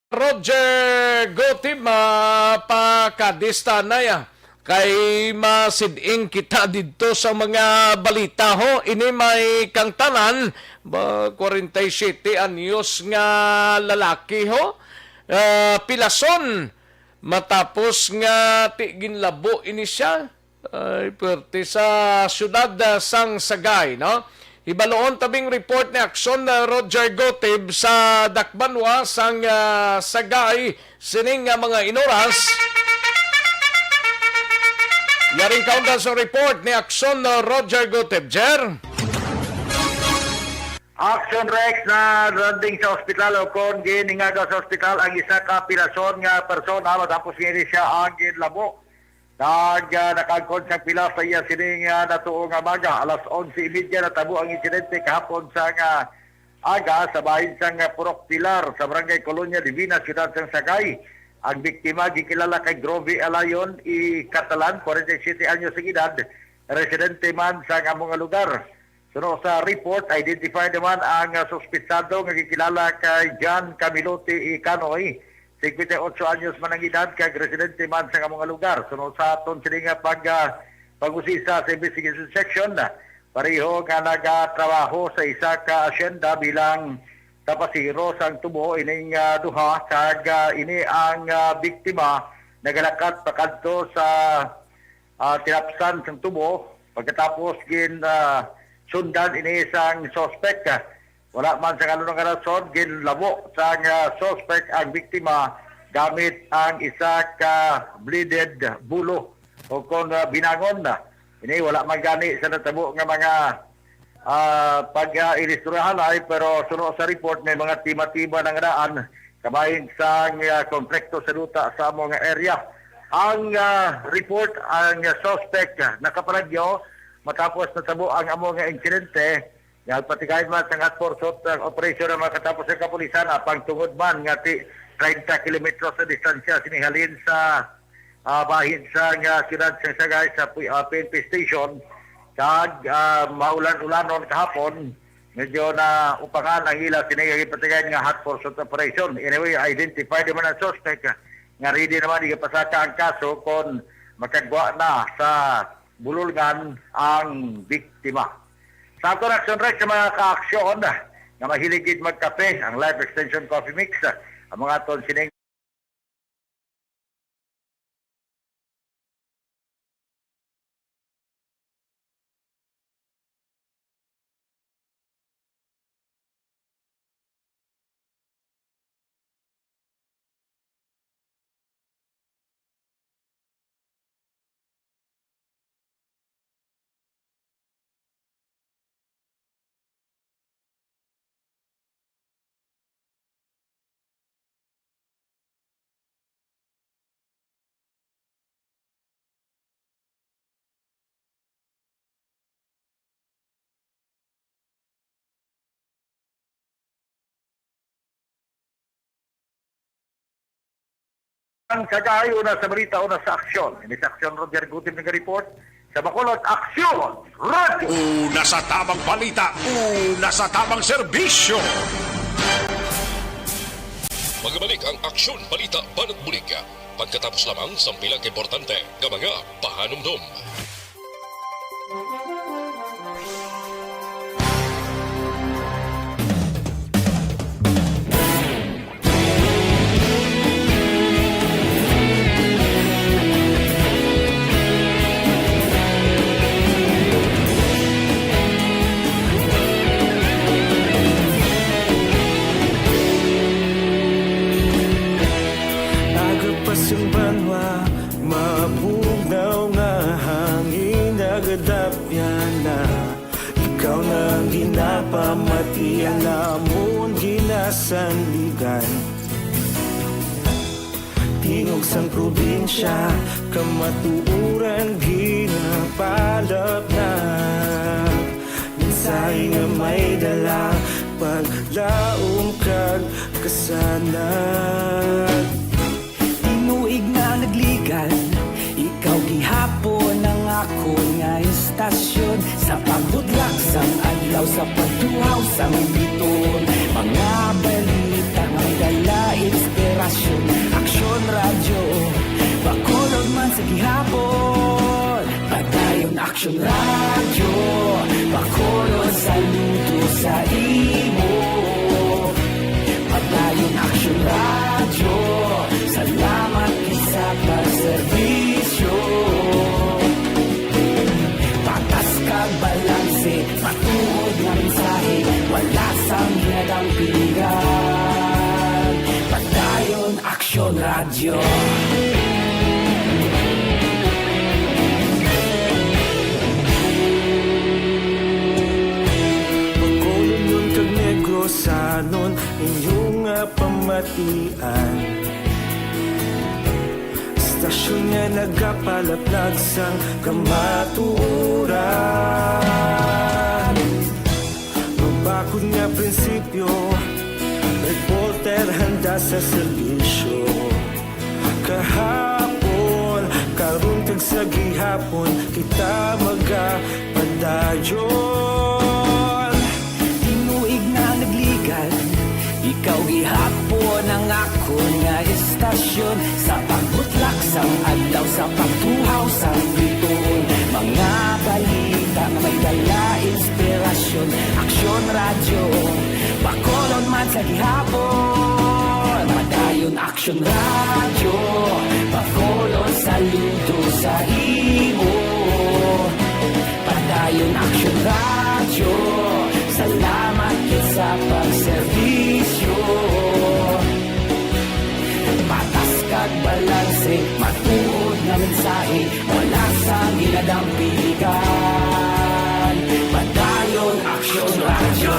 Roger Gotim pakadista na ya kay masiding kita dito sa mga balita ho. Ini may kang tanan 47 anyos nga lalaki ho, pilason matapos nga ginlabo ini siya pwerte sa syudad sang Sagay, no? Ibaloon tabing report ni Aksyon Roger Gotib sa Dakbanwa sang Sagay sining mga inoras. Yaring kaunta sa report ni Aksyon Roger Gotib, Jer. Action Rex na landing sa ospital o kon giningaga sa ospital ang isa ka pilason nga persona matapos ngini siya ang ginlabo. Nakagkon sa pila sa iya sining natuong amaga alas 11:30 natabo ang insidente kahapon sa aga sa bahin sang Purok Pilar sa Barangay Colonia Divina, Ciudad ng Sagay. Ang biktima gikilala kay Grovi Alayon y Catalan, 47 anyos sa edad, residente man sa among lugar. Suno sa report, identify naman ang suspitsado nga gikilala kay John Camilote y Canoy, 58 anyos man ang edad, kay residente man sa among lugar. Suno sa aton sila nga pag-usisa sa investigation section, pareho nga nagatrabaho sa isa ka asyenda bilang tapasiro sang tubo ining duha kag ini ang biktima nagalakat pakadto sa tinapsan sang tubo pagkatapos sundan ini sang suspect. Wala man sa kanunong rason ginlabo sang suspect ang biktima gamit ang isa ka bleeded bulo o kung binangon na. Ini wala man gani sa natabo nga mga pag-ilusturahan ay pero suno sa report may mga tima-tima ng daan kabahin sa konflikto sa duta sa mga area. Ang report, ang suspect nakaparadyo matapos natabo ang among insidente nagpatigayon man sa nga forsot ang operasyon na makatapos sa kapulisan apang tungod man nga 30 kilometro sa distansya sinihalin sa bahin sa Ciudad ng Sagay sa PNP Station. Kag maulan-ulanon kahapon, medyo na upangan ang ila sinigagipatigayan nga hot pursuit operation. Anyway, identified naman ang suspect nga ready naman igapasaka ang kaso kung makagwa na sa bululgan ang biktima. Sa aton Action Rex sa mga ka-aksyon na mahiligid magkape, ang Life Extension Coffee Mix, ang mga aton sining ang kagayo na sa balita o na sa aksyon. Ini sa aksyon Roger Gutim nag-report sa Bacolod Aksyon Radio. Una sa tamang balita, una sa tamang serbisyo. Magbalik ang Aksyon Balita Banat Bulig. Pagkatapos lamang sa pilang importante ng mga pahanumdum. Pamati ang namon ginasandigan Tingog sang probinsya kamatuuran ginapalap na Minsay nga may dala paglaom kag kasanad Tinuig nga nagligan ikaw gihapon ang ako nga istasyon Sa pagbudlak sang adlaw sa pagduhaw sang biton Mga balita may dala inspirasyon Aksyon Radio Bacolod man sa gihapon. Padayon Aksyon Radio, Bacolod saludo sa imo. Padayon Aksyon Radio, salamat sa pagserbisyo. Patas kag balanse, matuod nga mensahe, wala sang ginadang pilihan. Padayon Aksyon Radio. Bacolod nun kag Negros sanon inyong pamatian. Stasyon nga nagapalaplag sang kamaturan. Mabakod nga prinsipyo, reporter handa sa serbisyo. Kahapon, karon kag sa gihapon, kita magapadayon. Tinuig na nagligan, ikaw gihapon ang ako nga istasyon. Sa pagbutlak sang adlaw, sa pagtuhaw sang bituon, mga balita nga may dala inspirasyon. Aksyon Radio, Bacolod man sa gihapon. Padayon Aksyon Radio, Bacolod saludo sa imo. Padayon Aksyon Radio, salamat sa pagserbisyo. Patas kag balanse, matuod na mensahe, wala sang ginadang pilihan. Padayon Aksyon Radio.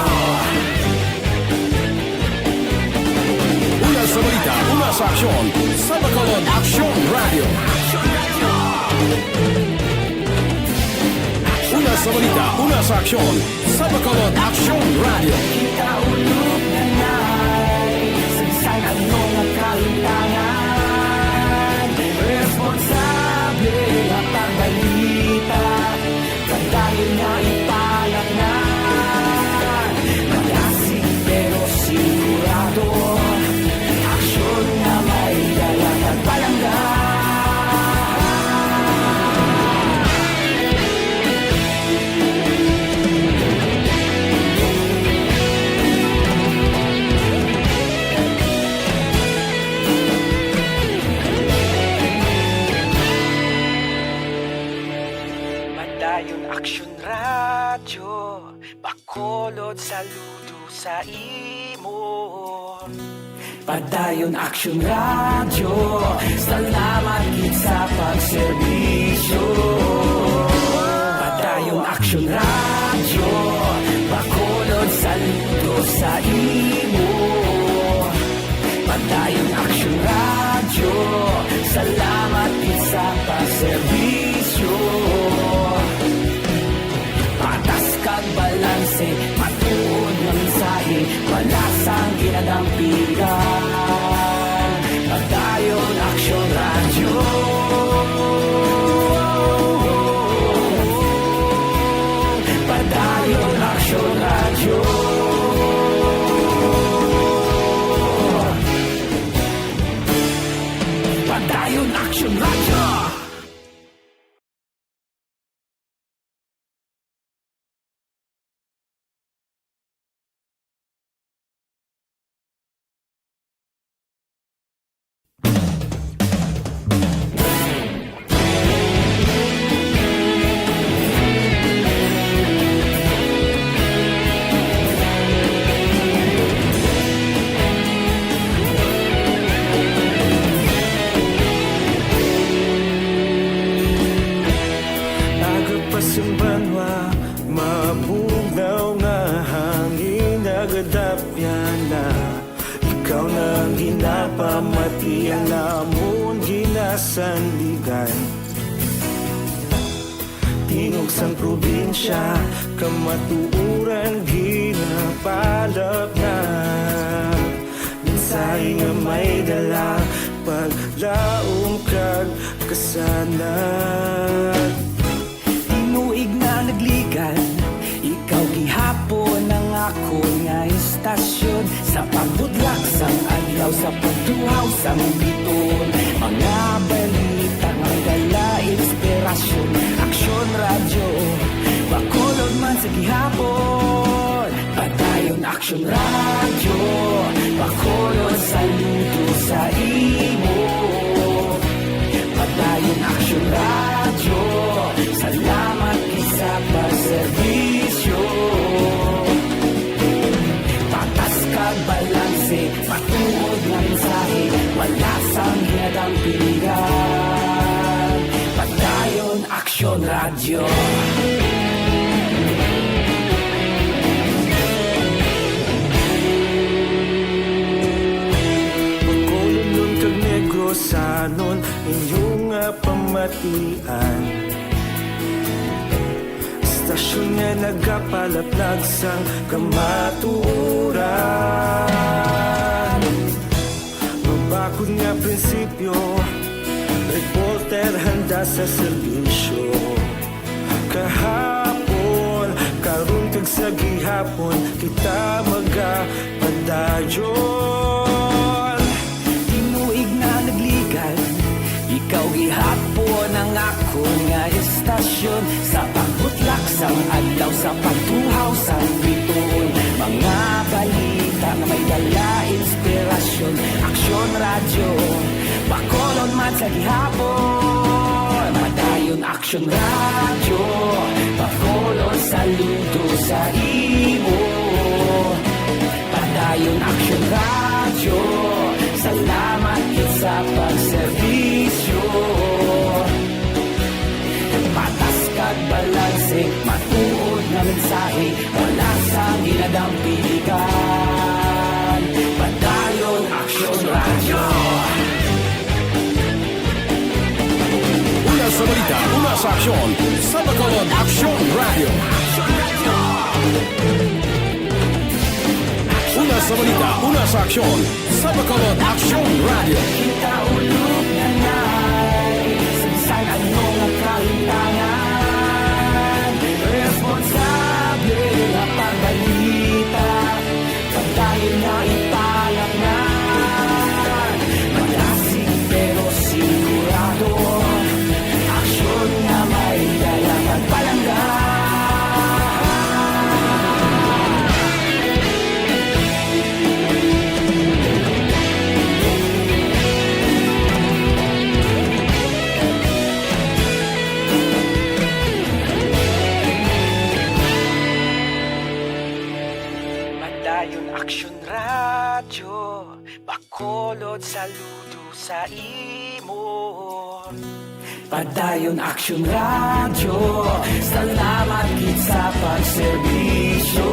Una sa balita, una sa aksyon, sa Bacolod Aksyon Radio. Una sa balita, una sa aksyon, sa Bacolod Aksyon Radio. Ikaulog na na'y sagsang anong nakalintangan. Responsable ang pagbalita, pagdayon na ipalat na. Magasig pero sigurado, aksyon na may dalang at palanggan. Padayon Aksyon Radio, Bacolod saludo sa imo. Padayon Aksyon Radio, salamat gid sa pagserbisyo. Padayon Aksyon Radio, Bacolod saludo sa imo. Padayon Aksyon Radio, salamat gid sa pagserbisyo. Patas kag balanse, matuod nga mensahe, wala sang ginadang pilihan. Padayon Aksyon Radio. Padayon Aksyon Radio. Padayon Aksyon Radio. Agapasumbanwa, mabugnaw nga hangin nagadapyan na. Ikaw nang ginapamatian namon ginasandigan. Tingog sang probinsya, kamatuuran ginapalap na. Minsay nga may dala, paglaom kag kasanat. Tinuig na nagligan, ikaw gihapon ang ako nga istasyon. Sa pagbudlak sang adlaw, sa pagtuhaw sang biton, mga balita nga Action Radio, Bacolod saludo sa imo. Padayon Action Radio, salamat isa pa serbisyo. Patas kag balanse, patuod na mensahe, wala sang hinadang pilihan. Padayon Action Radio. Sanon inyong pamatian, istasyon nga nagapalaplag sang kamaturan. Mabakod nga prinsipyo, reporter handa sa serbisyo. Kahapon, karun kag sa gihapon, kita magapadayon. Ikaw gihapon ang ako nga istasyon, sa pagbutlak sang adlaw, sa pagtuhaw sang bituon. Mga balita na may dala inspirasyon, Action Radio, Bacolod man sa gihapon. Padayon Action Radio, Bacolod saludo sa imo. Padayon Action Radio, salamat sa pagserbisyo. Patas kag balanse, matuod na mensahe, wala sang ginadang pilihan. Padayon Action Radio. Una sa balita, una sa aksyon, sa Bacolod Action Radio. Una sa balita, una sa aksyon, sa Bacolod Action Radio. Kita ulog na na'y sagsang anong nakalintangan. Responsable na pagbalita, pagdayon na ipalaknan. Malasig pero sigurado, aksyon na may dalang pagpalanggan. Action Radio, Bacolod saludo sa imo. Padayon Action Radio, salamat gid sa pagserbisyo.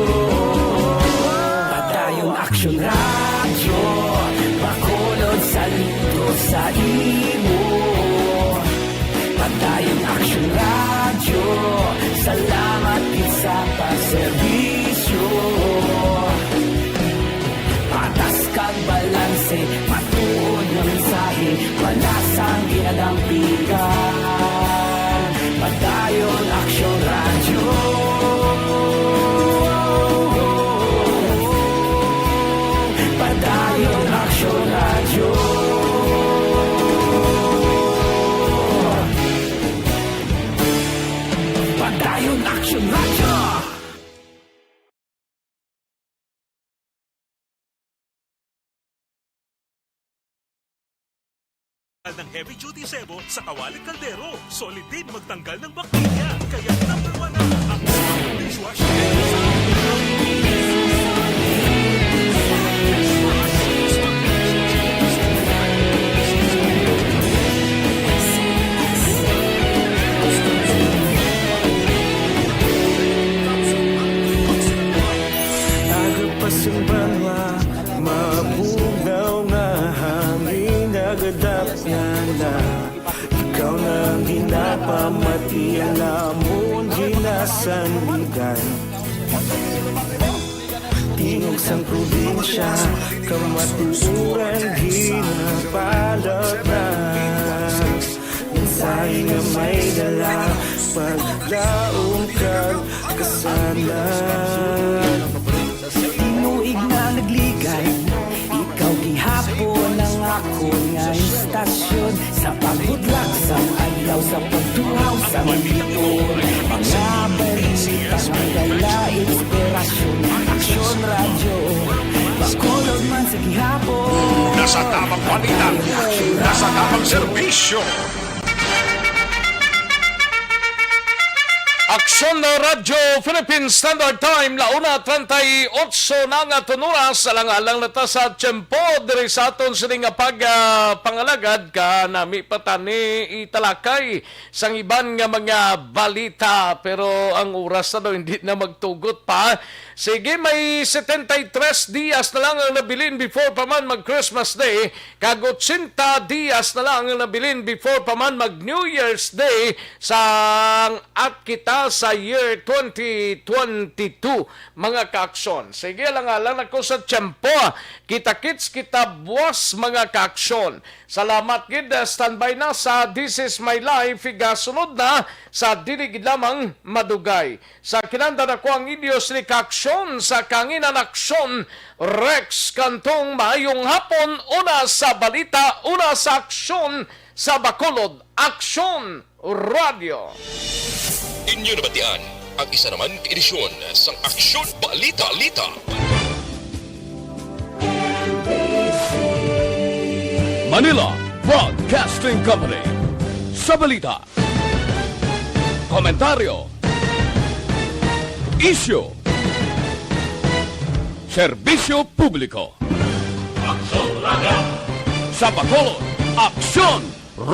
Padayon Action Radio, Bacolod saludo sa imo. Padayon Action Radio, salamat gid sa pagserbisyo. Patas kag balanse, matuod na mensahe, wala sang ginadang pilihan. Padayon Action Radio. Padayon Action Radio. Padayon Action Radio. Ng heavy duty sebo sa kawalit kaldero. Solid din magtanggal ng bakterya. Kaya nakuha na ang dishwasher. Agapasang banwa, mabugaw nga hangin nagadap na. Ikaw nang ginapamati, alamon ginasandigan. Tingog sang probinsya, kamaturan ginapalot na. Mensahe nga may dala, paglaong kag kasalan. Tinuig na nagligay, ikaw gihapon ang ako nga istasyon, sa pagbutlak sa adlaw, sa pagtuhaw sa bituon. Mga balita may dala inspirasyon, Action Radio, Nasa tamang balita, nasa tamang serbisyo. Aksyon na Radyo Philippine Standard Time, 1:38 na nga tunuras, alang-alang na ta sa tiyempo, diri sa aton sining nga pangalagad ka nami patani italakay sang iban nga mga balita. Pero ang oras na daw hindi na magtugot pa. Sige, may 73 dias na lang ang nabilin before pa man mag-Christmas Day, kag 80 dias na lang ang nabilin before pa man mag-New Year's Day sang at kita sa year 2022, mga kaaksyon. Sige lang ako sa tiyempo. Kita-kits, kita buwas, mga kaaksyon. Salamat gid, standby na sa This Is My Life, igasunod na sa diligid lamang madugay. Sa kinanda na ko ang idios ni kaaksyon sa Kanginan Aksyon, Rex Kantong, maayong hapon, una sa balita, una sa aksyon sa Bacolod, Aksyon Radio. Inyo nabatian ang isa naman edisyon sang Aksyon Balita. Manila Broadcasting Company. Sa balita, komentaryo, isyu, serbisyo publiko. Aksyon Radio. Sa Bacolod, Aksyon